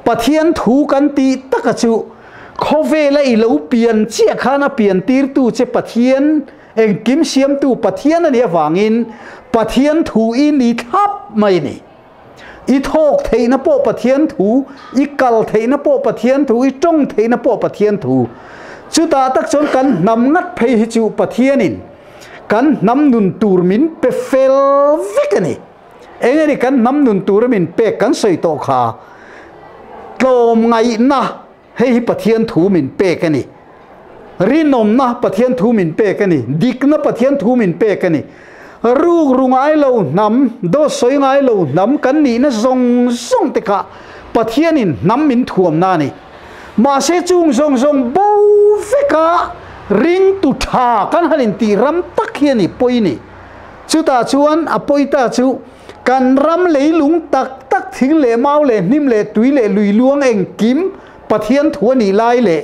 Speaker 3: ปะเทียนถูกันตีตักจูขอเวลาอีเราเปลี่ยนเชี่ยข้านะเปลี่ยนตีร์ตู้เจ้าปะเทียนเองกิมเสียมตู้ปะเทียนนั่นเนี่ยวางอินปะเทียนถูอินอีทับไม่นี่อีทอกเทนโปปะเทียนถูอีกัลเทนโปปะเทียนถูอีจงเทนโปปะเทียนถูจุดาตักชนกันนำงัดเพยจูปะเทียนินกันนำนุนตูร์มินเปเฟลวิกนี่เองนี่กันนำนุนตูร์มินเปกันใส่โตขาโตมไงนะให้ปะเทียนถูมินเปกันนี่รีนมนะปะเทียนถูมินเปกันนี่ดิกนะปะเทียนถูมินเปกันนี่รูกรุงไอเรานำโดสวยไงเรานำกันนี่นะทรงติกะปะเทียนินนำมินถ่วมนานี่มาเสจุงทรงบูฟิกะริงตุทากันหันตีรำตักเฮียนี่ปอยนี่จุตาชวนอปอยตาจูกันรำเลยลุงตักทิ้งเลยเมาเลยนิ่มเลยตุยเลยลุยลวงเองกิมปะเทียนถั่วนี่ลายเลย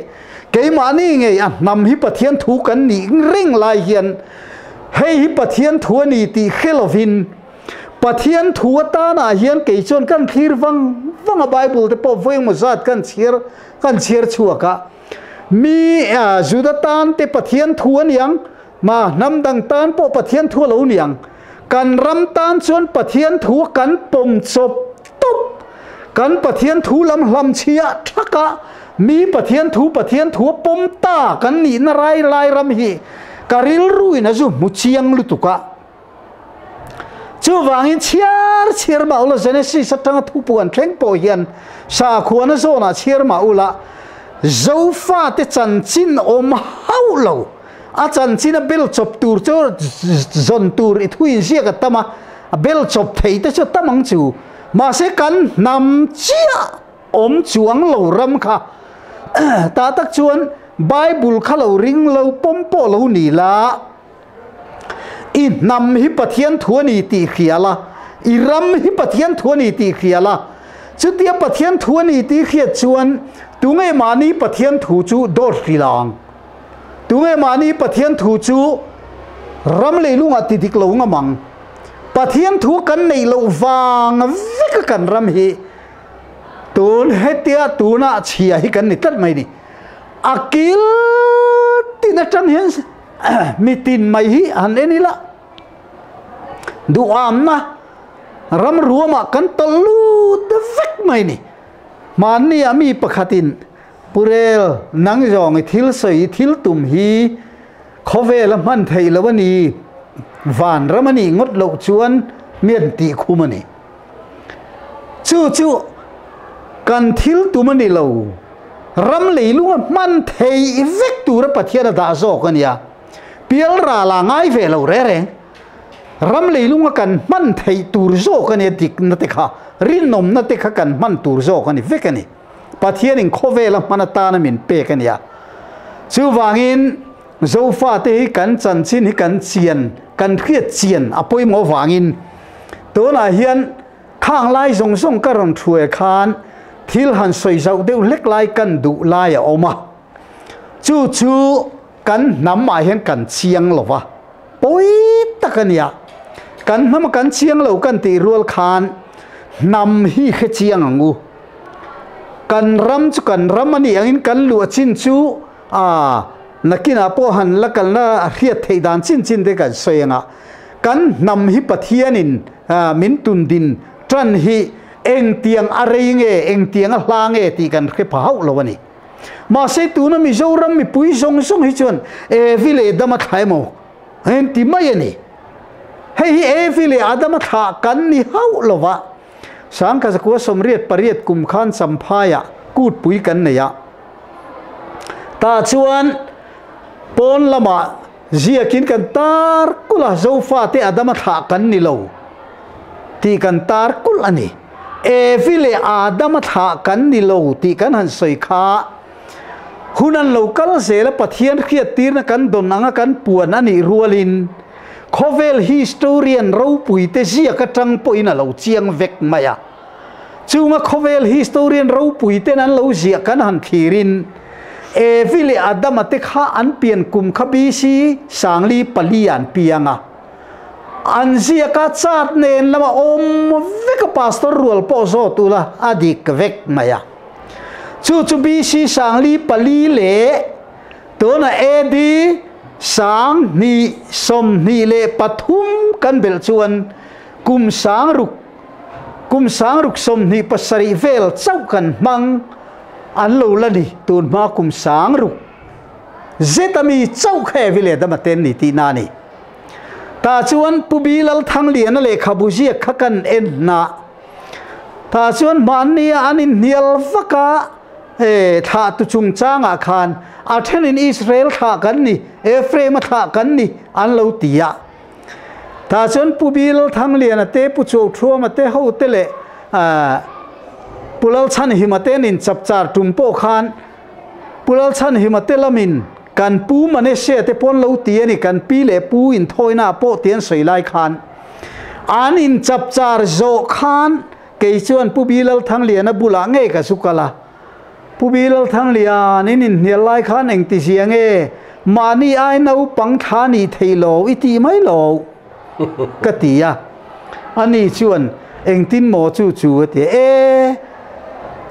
Speaker 3: เกี่ยมานี่ไงอ่ะนำฮิปะเทียนถูกันนี่ริ่งลายเฮียนให้ฮิปะเทียนถั่วนี่ตีเขลวินปะเทียนถั่วตาหน้าเฮียนเกี่ยชนกันพิรวังไบเบิลแต่พอฟังมุสาดกันเชียร์ชัวกะมีจุดตานเตปะเทียนถั่วนี่ยังมานำดังตานพอปะเทียนถั่วเหล่านี่ยังกันรำตานชวนปะเทียนถั่วกันปมศพตุบกันปะเทียนถั่วลำเชียทักะมีปะเทียนถั่วปมตากันนี่นไรลายรำฮีการิลรุยนะจูมุเชียงลุตุกะจูวางอินเชียร์มาอุลเจเนซิสตั้งทุปวนเทงโปเฮียนชาขวานโซนาเชียร์มาอุลาเจ้าฟ้าเตจันจินอมเฮาโลอาจารย์จินเบลจบตูร์จูจนตูร์อิทุยเสียกันตมาเบลจบเทยแต่จูตมังจูมาเสกันนำเชียอมจวงโลรำค่ะตาตักชวนไบเบิลข้าเราริงเราปมโปเราหนีละอีนำฮิปเทียนถั่วนี่ตีเขียละอีรำฮิปเทียนถั่วนี่ตีเขียละจุดเดียปเทียนถั่วนี่ตีเขียชวนตุงไอมานีปเทียนถูจูโดดขีลางตุงไอมานีปเทียนถูจูรำเลยลุงอติติกลงมังปเทียนถูกันในโลวางวิกกันรำฮีตูนเฮตียตูน่าเชียให้กันนี่ตัดไม่ดิอากิลตินัจันเห็นมีตินไม่ฮีอันนี้ละดูอามนะรำรัวมากันตลูดวิกไม่นี่มันนี่มีปะขัดินปุเรลนังจองทิลใส่ทิลตุ่มฮีขอเวลมันไทยละวันนี้วานรำนี่งดโลกชวนเมียนตีคุมันนี่จูกันทิลตุมันนี่เรารำเลยลุงมันไทยเวกตูระปะเทียนดาโซกันยาเปียลราลางไอเวลเราเร่รำเลยลุงกันมันไทยตูรโซกันเนี่ยดิกนัตติขารินนมนัตติขากันมันตูรโซกันนี่เวกันนี่ปะเทียนิงโคเวลมันตานามินเปกันยาชื่อวางอินโซฟาเตหิกันจันชินหิกันเชียนกันเครียดเชียนอภัยหมอวางอินตัวน่ะเฮียนข้างไล่ส่งกระรอนช่วยคานทิลหันสวยเจ้าเดียวเล็กไล่กันดุไล่ออกมาจูกันน้ำมาเห็นกันเชียงหรอวะปุ้ยตะกันยากันน้ำกันเชียงเหล่ากันตีรัวคานนำฮีเชียงงูกันรำมันนี่อย่างนี้กันหลวชินจูนักกินอาโปหันละกันละเรียดเทดานชินเด็กันสวยงะกันนำฮิปเทียนินมินตุนดินตรันฮีเอ็งเตียงอะไรเงี้ยเอ็งเตียงลางเงี้ยตีกันแค่เผาละวันนี้มาเสตูนมีโจรมีปุยทรงให้ชวนวิเลดมาถ่ายโมเห็นตีไม่ยันนี่ให้วิเลอดมาถ่ากันนี่เฮาละวะสังกัสกัวสมเรียดปริยดกุมขันสัมภายะกูดปุยกันเนี่ยตาชวนปนละมาเจียกินกันตาร์กุลาโจฟาเตอดมาถ่ากันนี่เราตีกันตาร์กุลอันนี้วิเลอดมาถ่ากันนี่เราตีกันหันสวยขา hunan local zela pathian khiat tir na kan don anga kan puan ani rualin khovel historian ro puite zia ka tang poina lo chiang vek maya chunga khovel historian ro puite nan lo zia kan han thirin e vile adam ate kha an pian kum khabi si sangli palian pianga an zia ka chat nen lama om vek pastor rual po zo tula adik vek maya chu bi si sangli pali le to na edi sang ni som ni le pathum kan bel chuan kum sang ruk som ni pasari vel chau kan mang an lo la ni tun ma kum sang ruk zetami chau khe vile da maten ni ti na ni ta chuan pubilal thang lian le khabuji khakan en na ta chuan man ni anin nial vaka tha tu chung changa khan athen in Israel tha kan ni Ephraim tha kan ni an lo tia ta chuan pubil thang lian ate pu chu thua mate ho te le pulal chan himaten in chapchar tumpo khan pulal chan himate lamin kan pu mane se te pon lo tia ni kan pi le pu in thoina po tian soi lai khan an in chapchar zo khan ke chuan pubilal thang lian bula nge ka sukala pubilal thang lian in nial lai khan eng ti siange mani ai nau pang thani theilo iti mai lo katia ani chuan eng tin mo chu chu te e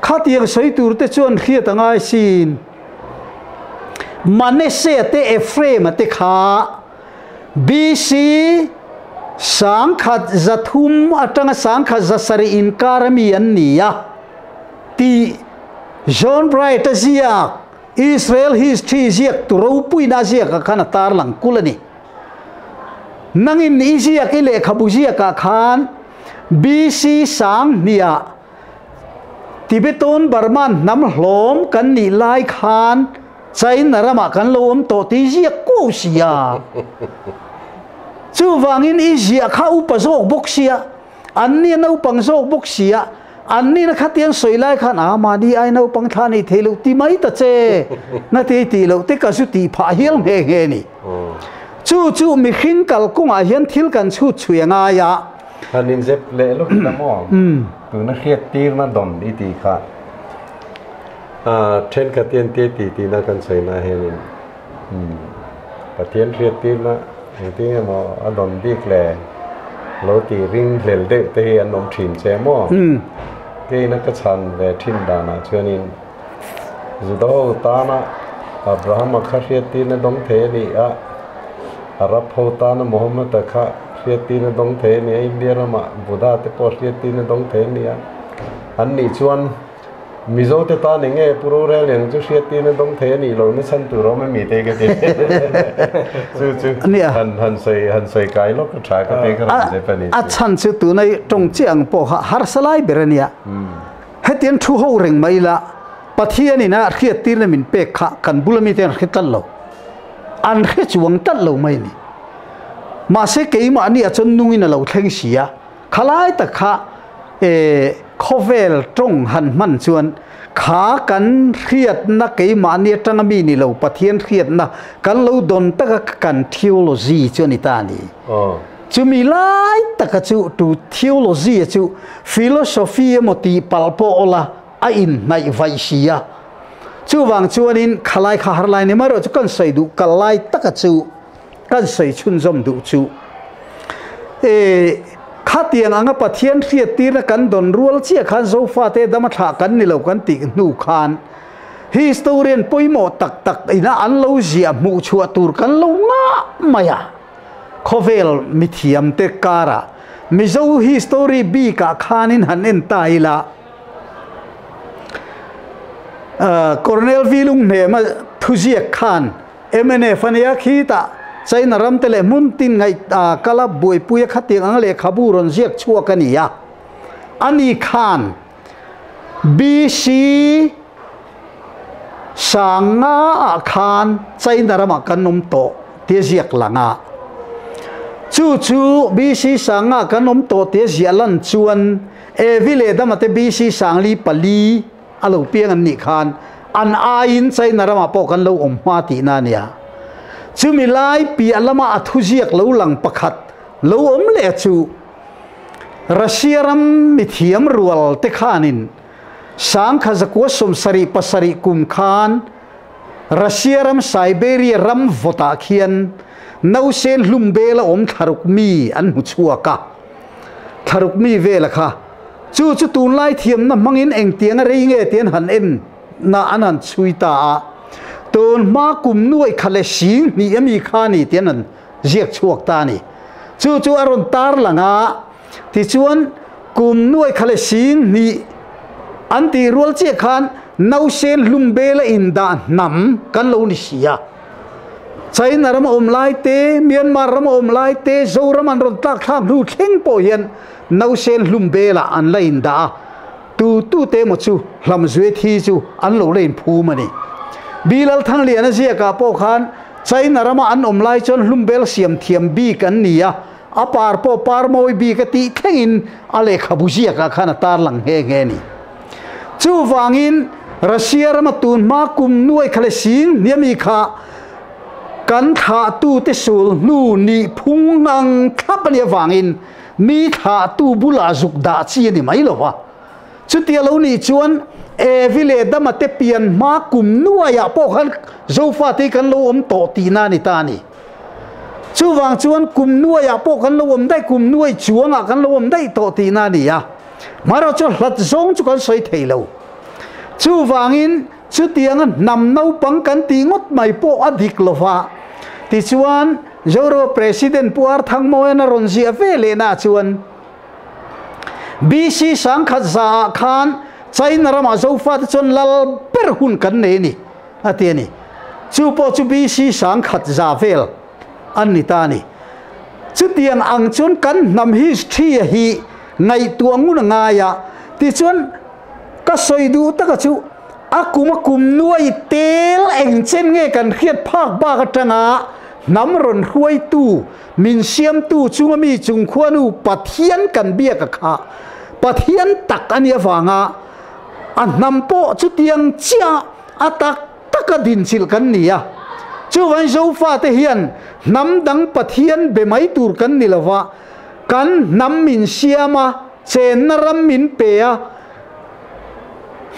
Speaker 3: khatiang soi tur te chuan khiat angai sin manese te Ephraim te kha BC sang khat zathum atanga sang khat zasari in karami annia ti John Bright azia Israel history ziak turo puina ziak kana tar lang kulani nangin izia ke le khabuzia ka khan BC sang nia Tibeton Burman nam hlom kan ni lai khan China rama kan lom to ti ziak ko sia chu wangin izia kha upazok boksia anni no pangzok boksia anni na khatian soilai khan amani ai no pang thani thelu ti mai ta che na ti lo te ka su ti pha hial me he ni chu mi khin kal kung a hian thil kan chu chuanga ya
Speaker 1: hanin zep le lo na mo tu na khiat tir na don iti kha then khatian ti na kan sai na he ni pathian khiat tir na ti mo adon dik le lo ti ring hlel de te an nom thin che mo ke na ka chan ve thin dana chuanin zudo ta na Abraham khariat ti na dong the ni a arab ho ta na Muhammad kha khriat ti na dong the ni India ma Buddha te po khriat ti na dong the ni a an ni chuan mizo te ta ni nge puro re leng chu khriat ti na dong the ni lo na san tu ro me mi te ke ti chu han sai kai lo ka tha ka te ka je pa ni
Speaker 3: a chan chu tu nai tong chiang po har salai berania hetian thu ho reng mai la pathian ina khiat tir na min pe kha kan bulami ten khital lo an khe chuang tat lo mai ni ma se ke ma ni a chon nungin lo thleng sia khalai ta kha khovel tong han man chuan kha kan khiat na ke ma ni tangami ni lo pathian khiat na kan lo don ta kan theology chuan ita ni chu mi lai ta ka chu tu theology chu philosophy moti palpo ola a in nai vai sia chu wang chuanin khalai kha har lai ni maro chu kan sai du kalai ta ka chu kan sai chun zom du chu khatiang anga pathian khiat tir na kan don rual chia khan zo fa te dama tha kan ni lo kan ti nu khan historian poimo tak ina an lo zia mu chua tur kan lo nga maya khovel mithiam te kara mizo history bi ka khanin hanen taila Cornel Vilung ne ma thuzia khan MNA fania khita China ram tele muntin ngai kala boi puya khatiang ang le khabu ron ziak chua kania ani khan BC sanga khan China ram kanom to te ziak langa chu BC sanga kanom to te zialan chuan e vile damate BC sangli pali alo piang an ni khan an ain chai narama po kan lo ma ti na nia chu mi lai pi alama athujiak lo lang pakhat lo le chu Russia ram mithiam rual te khanin sang khazakwa som sari pasari kum khan Russia ram Siberia ram vota khian nau sen lumbela tharuk mi an hu chuaka tharuk mi vela kha chu tun lai thiam na mangin eng tiang rei nge tian han en na anan chuita ton ma kum nuai khale sing ni ami khani tian an jiak chuak ta ni chu aron tar langa ti chuan kum nuai khale sing ni anti rual che khan nau sen lumbela inda nam kan lo ni sia China ram lai te Myanmar ram lai te zoram an ron tak thang lu theng po hian nau sen lumbela an la inda tu te mo chu hlam zwe thi chu an lo lein phu mani bilal thang lian sia ka po khan China ram an lai chon lumbel siam thiam bi kan nia apar po par moi bi ka ti thengin ale khabuzia ka khana tar lang he nge ni chu wangin Russia ram tun ma kum nuai khale sing niami kha kan tha tu te sul nu ni phung ang thapania wangin mi tha tu bula zuk da chi ni mai lo wa chu tia lo ni chuan e vile dama te pian ma kum nuaya po khan zo fa te kan lo to ti na ni ta ni chu wang chuan kum nuaya po kan lo dai kum nuai chuanga kan lo dai to ti na ni ya maro chu hlat zong chu kan soi thei lo chu wangin chu tiang nam no pang kan ti ngot mai po adik lova ti chuan Euro president puar thang mo na ron sia vele na chuan BC sang khat za khan China ram zo fa chon lal per hun kan ne ni atiani chu po chu BC sang khat za vel an ni ta ni chu tiang ang chun kan nam history hi ngai tuangun nga ya ti chuan ka soidu ta ka chu akuma kum nuai tel eng chen nge kan khiat phak ba ka tanga nam ron huai tu min siam tu chungami chung khwanu pathian kan bia ka kha pathian tak ania wanga an nampo chu tiang chia atak takadin sil kan nia chu wan zo fa te hian nam dang pathian be mai tur kan nilawa kan nam min siama chen naram min peya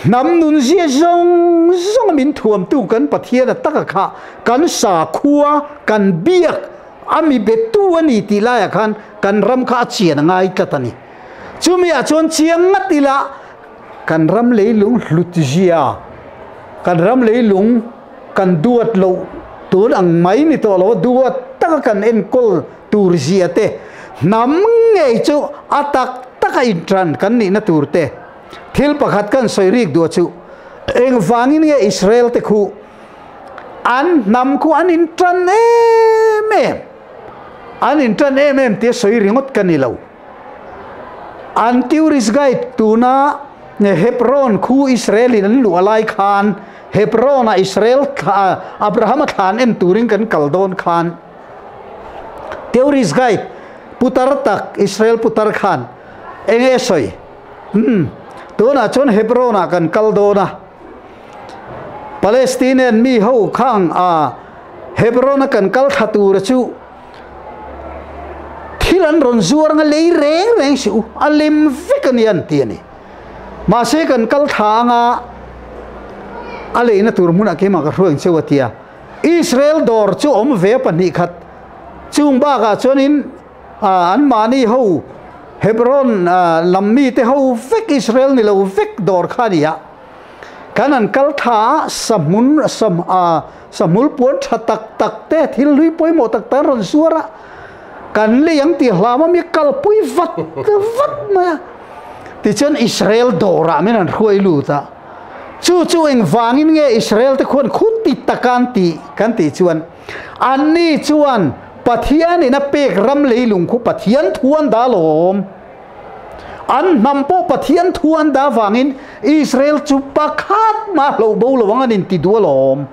Speaker 3: nam nun zia zong min thuam tu kan pathian taka kha kan sa khua kan biak ami betu ani ti la khan kan ram kha chian ngai katani chumi a chon chiang ngatila kan ram leilung hlutjia kan ram leilung kan duat lo tur ang mai ni to lo duat taka kan en kol tur zia te nam ngei chu atak taka intran kan ni na tur te thil pakhat kan soirik do chu eng wangin nge Israel te khu an nam khu an intran em te soiringot kanilo an tourist guide tuna Hebron khu Israel in lu alai khan Hebron a Israel Abraham khan en turing kan kaldon khan tourist guide putar tak Israel putar khan enge soi tuna chon Hebron a kan kaldona Palestinian mi ho khang a Hebron kan kal thatur chu thilan ron zuar nga lei reng su alim fikanian tiani ma se kan kal thanga ale na turmuna ke ma ka ruang chewatia Israel dor chu om ve pani khat chung ba ga chonin an mani ho Hebron lammi te ho vek Israel ni lo vek dor khania kanan kal tha samul pon thatak tak te thil lui poi mo tak tar ron suara kan le yang ti hlama mi kal pui vat ma ti chen Israel dora menan khoi lu ta chu eng wangin nge Israel te khon khut ti takan ti kan ti chuan anni chuan pathian ina pek ram leilung khu pathian thuan da lom an nampo pathian thuan da wangin Israel chu pakhat ma lo bo lo wangan in ti dualom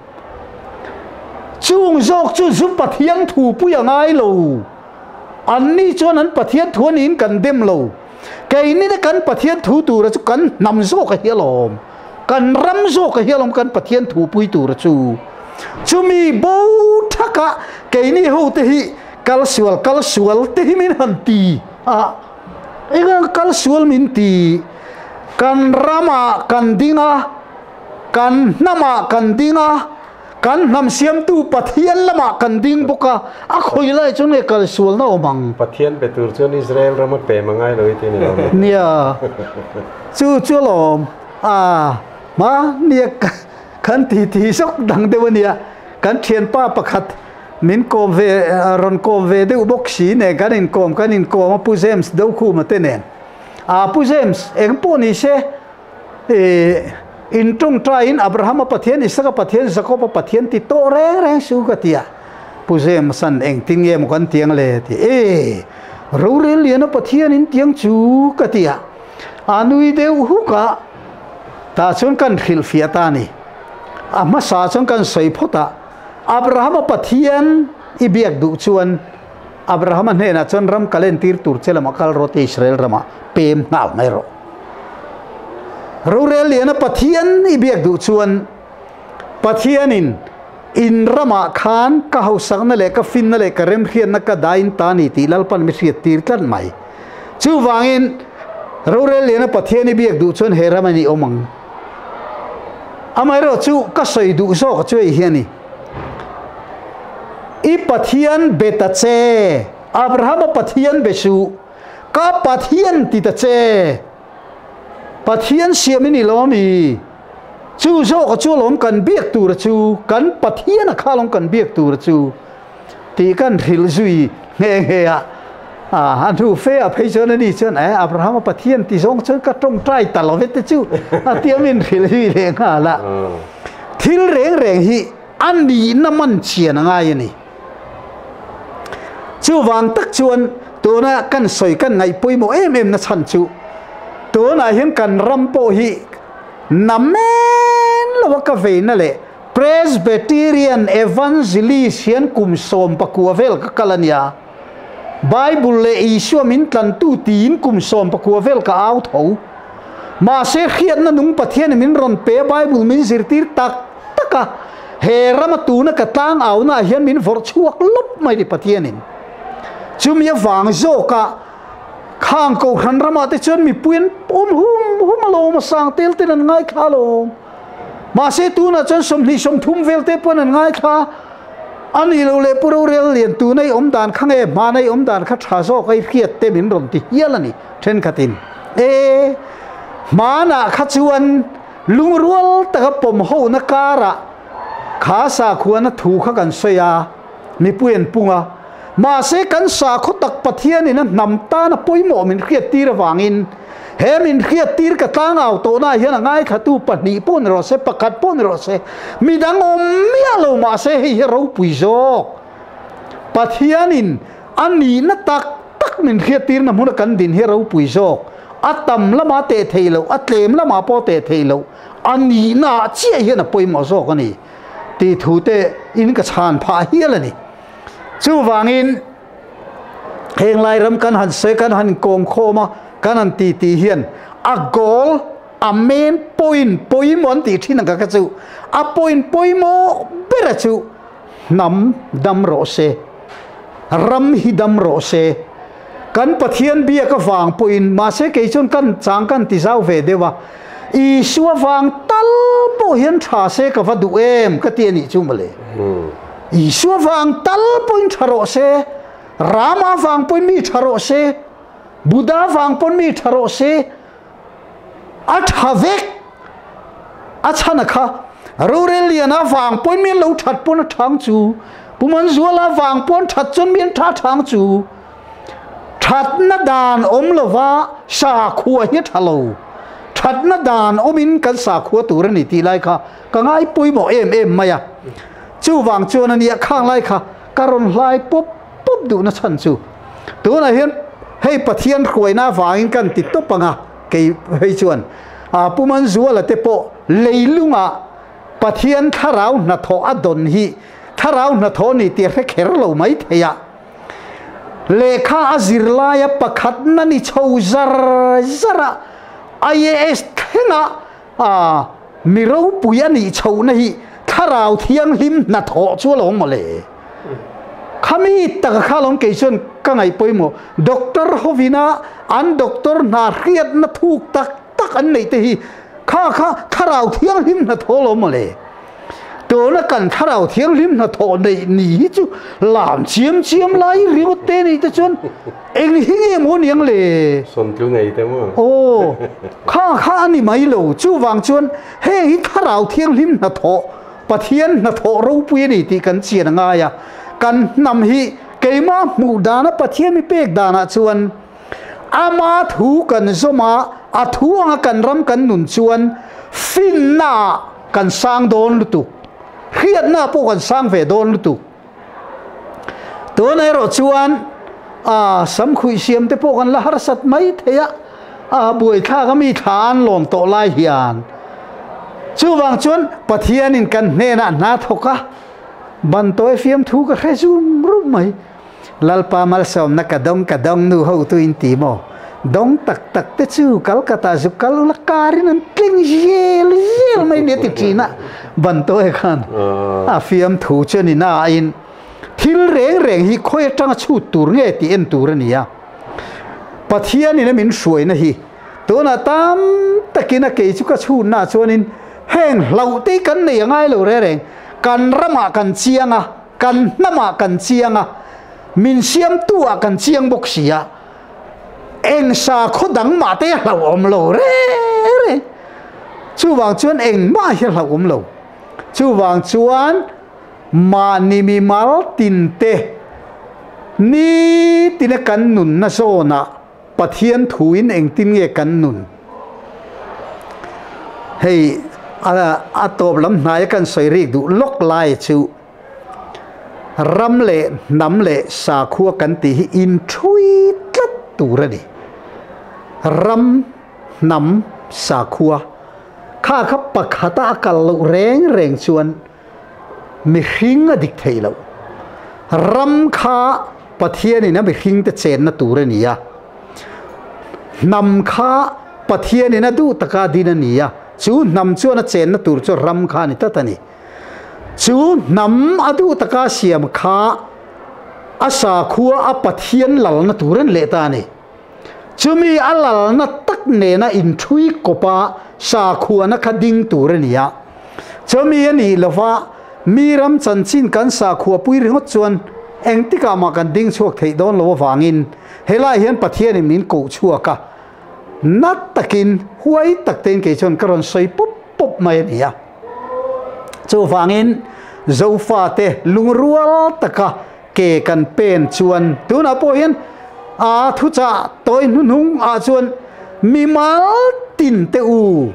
Speaker 3: chung jok chu zu pathian thu pu ya ngai lo anni chuan an pathian thuan in kan dem lo kai ni na kan pathian thu tu ra chu kan nam zo ka hialom กันรำโซกเฮียลมกันปะเทียนถูปุยตูระจูมีบูทักะเกนี่หูเตหิกัลสวลเตหิมินหันตีเอ็งกัลสวลมินตีกันรำกันดิงะกันนำกันดิงะกันนำเสียมตูปะเทียนละมากันดิงบุกะอะคุยเลยจนเอกัลสวลน่าอมัง
Speaker 1: ปะเทียนไปตูร์จนอิสราเอลเรามาเปย์มาง่ายเลยทีนี้เรา
Speaker 3: เนี่ยจูหลอมมาเนี่ยกันทีสักดังเดียวเนี่ยกันเทียนป้าประคัดมินโกมเวรอนโกมเวเดอุบกสีเนี่ยกันอินโกมมาปูเซมส์เดาคู่มาเตเนนปูเซมส์เองปูนี่เชอินตรงตรายอินอับราฮัมปะเทียนอิสระปะเทียนสกปะเทียนติโตแรงสูกติยาปูเซมสันเองติงเยมกันเตียงเลยที่รู้เรียนปะเทียนอินเตียงจูกติยานุยเดวหุกะตาชนกันขิลฟิอาตานี่มาสาชนกันใส่พตาอับราฮัมปะเทียนอิเบียกดุชวนอับราฮัมเนี่ยนะชนรำกัลเลนตีร์ตูร์เชลมาคัลโรติอิสราเอลรำเปมน่าวไม่รู้เรียนปะเทียนอิเบียกดุชวนปะเทียนินอินรำขานก้าวสังนั่นแหละก็ฟินนั่นแหละก็เริ่มเขียนนักก็ได้อินตานีตีลัลปันมิเสียตีร์กันไหมจู่วางอินเราเรียนปะเทียนอิเบียกดุชวนเฮรามันนี่อมังไม่รู้จู่ก็ใส่ดุโซก็ช่วยเฮียนี่อีปะเทียนเบตเจอับราฮัมปะเทียนเบสูก็ปะเทียนติตเจปะเทียนเสียมินิลอมีจู่โซก็จู่ลมกันเบียกตูระจูกันปะเทียนข้าลมกันเบียกตูระจูตีกันหิลซุยเงี้ยอันดูเฟียไปเจอนี่เจอไหนอับราฮัมปะเทียนที่ทรงเจอก็ตรงใจตลอดเวทจู่เตียมินหิลซุยเรงหาละทิลเรงฮีอันนี้น้ำมันเชียนง่ายนี่จู่วางตักชวนตัวน่ะกันสวยกันไงปุยโมเอ็มนะฉันจู่ตัวน่ะเห็นกันรำโปฮีน้ำแม่นละว่าก็เวนั่นแหละ Presbyterian Evangelist กุมสมปะกัวเวลก็กลันยาBible เลยอิสวามินตันตูตีนกุมสมปะกัวเวลก็เอาเถามาเสียเขียนนั่นนุ่งปะเทียนมินรอนเปย์ Bible มินสิรตีตักกะเฮรามาตูนักตั้งเอาหน้าเฮียนมินฟอร์ชัวกลบไม่ได้ปะเทียนินจุมยาฟังโจกะข้างกูหันรามาติจนมีปืนปุ่มหุ่มมาลงมาสั่งเตลเตนันง่ายข้าลงมาเสตูน่ะจนสมนิสมทุ่มเวลเตปนันง่ายข้าอันนี้เราเลยปูเราเรียนเรียนตูในอมดานข้างมาในอมดานข้าชาโซกไอ้เขียดเต็มินรมติเฮียละนี่เทนขัดินมาหน้าข้าชวนลุงรัวแต่กับผมหูนักการะขาสาควรถูกข้ากันเสียมีเปลี่ยนปุ่งมาเสกันสาคุตักปะเทียนี่นะนำตานะปุยหมอมินเขียดตีระวางินเฮมินเขียดตีกระตั้งเอาโตน่าเฮียนง่ายขัดตูปนีปุ่นรอเสประกัดปุ่นรอเสมีดังอมเมียเรามาเสให้เราปุยโจปะเทียนินอันนี้นะตักมินเขียดตีนะมุนกันดินให้เราปุยโจอัตตมละมาเตะเทโลอัตเลมละมาปอเตะเทโลอันนี้น่าเชี่ยเฮียนะปุยหมอโจกันนี่ตีถูเตอินกระชานพาเฮียละนี่จู่วางอินเฮงไล่รำกันหันเสกันหันโกมโคมากันหันตีเฮียนอากอลอเมนปอยมอนตีที่นั่งกันจู่อปอยโมเบรจู่นำดำโรเซรำฮิดำโรเซกันปะเทียนเบียก็ฟังปอยมาเสกจนกันจางกันติเจ้าเวเดวะอีชัวฟังตัลโปเฮียนชาเซกับวัดดูก็เตียนี่จุ่มเลยอีชัวฟังตัลปอยชาโรเซรามาฟังปอยมีชาโรเซบุดาฟังปอยมีชาโรเซอัฐเวกอัฐนักะรู้เรียนนะฟังปอยมีเราชัดปนทางจูปุมันจัวลาฟังปนชัดจนมีท่าทางจูชัดนัดานอมลวะสาขัวเฮ็ดฮัลโหลชัดนัดานอมินกันสาขัวตัวนี่ตีไรค่ะก็ง่ายปุยหมอเอ็มมาอ่ะจู่วางจวนนี่ข้างไรค่ะการุณไล่ปุ๊บดูนะฉันจู่ตัวไหนเห็นให้ปะเทียนรวยหน้าฟังกันติดตัวปังอ่ะเกี่ยให้ชวนปุมันจัวละเตโปเลยลุงปะเทียนถ้าเราหน้าทออดนฮีถ้าเราหน้าทอนี่ตีเรกเฮรเราไม่เทียเลขาอซิรลายประคัดนั่นนี่ชาวซาระIAS เห็น mi rau pui ani chau na hi tharau thiang lim na tho chu lom mole khami tak kha lom ke chon ka ngai poimo doctor hovina an doctor na riat na thuk tak an nei te hi kha tharau thiang lim na tho lom mole to na kan tharau thiang lim na tho nei ni chu lam chiam lai riu te ni te chon eng hi mo niang le
Speaker 1: son tu ngai te mo
Speaker 3: ô kha ni mai lo chu wang chuan he hi tharau thiang lim na tho pathian na tho ro pui ni ti kan chian nga ya kan nam hi keima mu dana pathian mi pek dana chuan ama thu kan zoma a thu anga kan ram kan nun chuan fin na kan sang don lu tu khiat na po kan sang ve don lu tu to nei ro chuan sam khui siam te po kan la har sat mai theya buai tha ga mi than lom to lai hian chu wang chuan pathian in kan hne na thoka ban toy fiam thu ka khezum rum mai lalpa mal som na kadong nu ho tu in ti mo dong tak te chu Calcutta zu kal la karin an tling yel mai ne ti china ban toy khan fiam thu chen ina in thil reng hi khoi tang chu tur nge ti en tur ania pathian in min suai na hi to na tam takina ke chu ka chu na chuanin heng lau te kan nei ngai lo reng kan rama kan chianga kan nama kan chianga min siam tua kan chiang bok sia eng sa khodang ma te lau om lo re chu wang chuan eng ma hi lau om lo chu wang chuan ma ni mi mal tin te ni tin kan nun na so na pathian thuin eng tin nge kan nun hei a top lam nai kan soi ri du lok lai chu ram le nam le sa khua kan ti hi in thui tlat tu ra ni ram nam sa khua kha pakhata kal lo reng chuan mi hing a dik thei lo ram kha pathian ina mi hing te chen na tu ra ni ya nam kha pathian ina du taka din ani ya chu nam chu na chen na tur chu ram kha ni tatani chu nam adu taka siam kha asa khua a pathian lal na turan le ta ni chumi alal na tak ne na in thui kopa sa khua na khading turan ya chumi ani lova miram chanchin kan sa khua pui ringot chuan engtika ma kan ding chuak thei don lo wangin helai hian pathian min ko chuaka nat takin huai takten ke chon karon soi pop mai nia chu wangin zofa te lungrual taka ke kan pen chuan tuna po hian thu cha toy nung chuan mi mal tin te u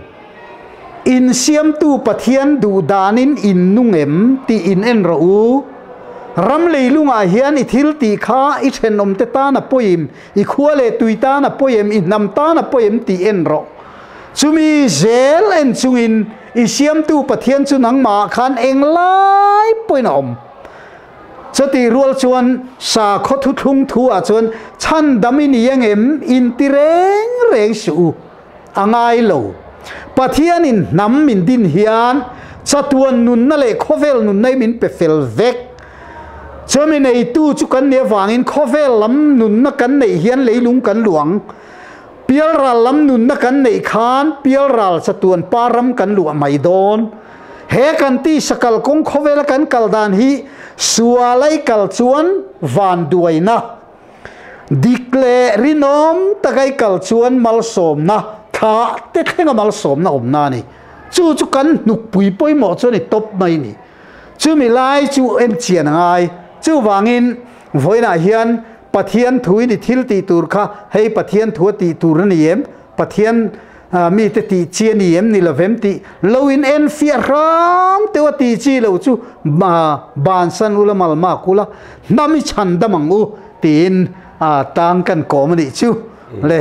Speaker 3: in siam tu pathian du danin in nungem ti in en ro u ram leilunga hian i thil ti kha i thenom te ta na poim i khuale tuita na poim i nam ta na poim ti en ro chumi zel en chungin i siam tu pathian chu nang ma khan eng lai poin om chati rual chuan sa kho thu thung thu a chuan chan damin yengem in ti reng su angai lo pathian in nam min din hian chatuan nun na le khovel nun nei min pe fel vek chumi nei tu chu kan ne wangin khovel lam nun na kan nei hian leilung kan luang pial ral lam nun na kan nei khan pial ral chatuan param kan lu mai don he kan ti sakal kong khovel kan kaldan hi sualai kal chuan van duaina dikle rinom takai kal chuan mal som na tha te thenga mal som na om na ni chu kan nuk pui poi mo chu ni top mai ni chu mi lai chu en chian ngai chu wangin voina hian pathian thui ni thil ti tur kha hei pathian thu ti tur ni em pathian mi te ti chian ni em ni lovem ti loin en fia ram te wa ti chi lo chu ma ban san ulamal ma kula nami chandamang u tin tang kan ko mani chu le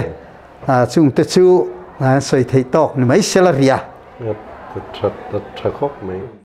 Speaker 3: chung te chu soi thei tok ni mai selaria
Speaker 1: thật khóc mấy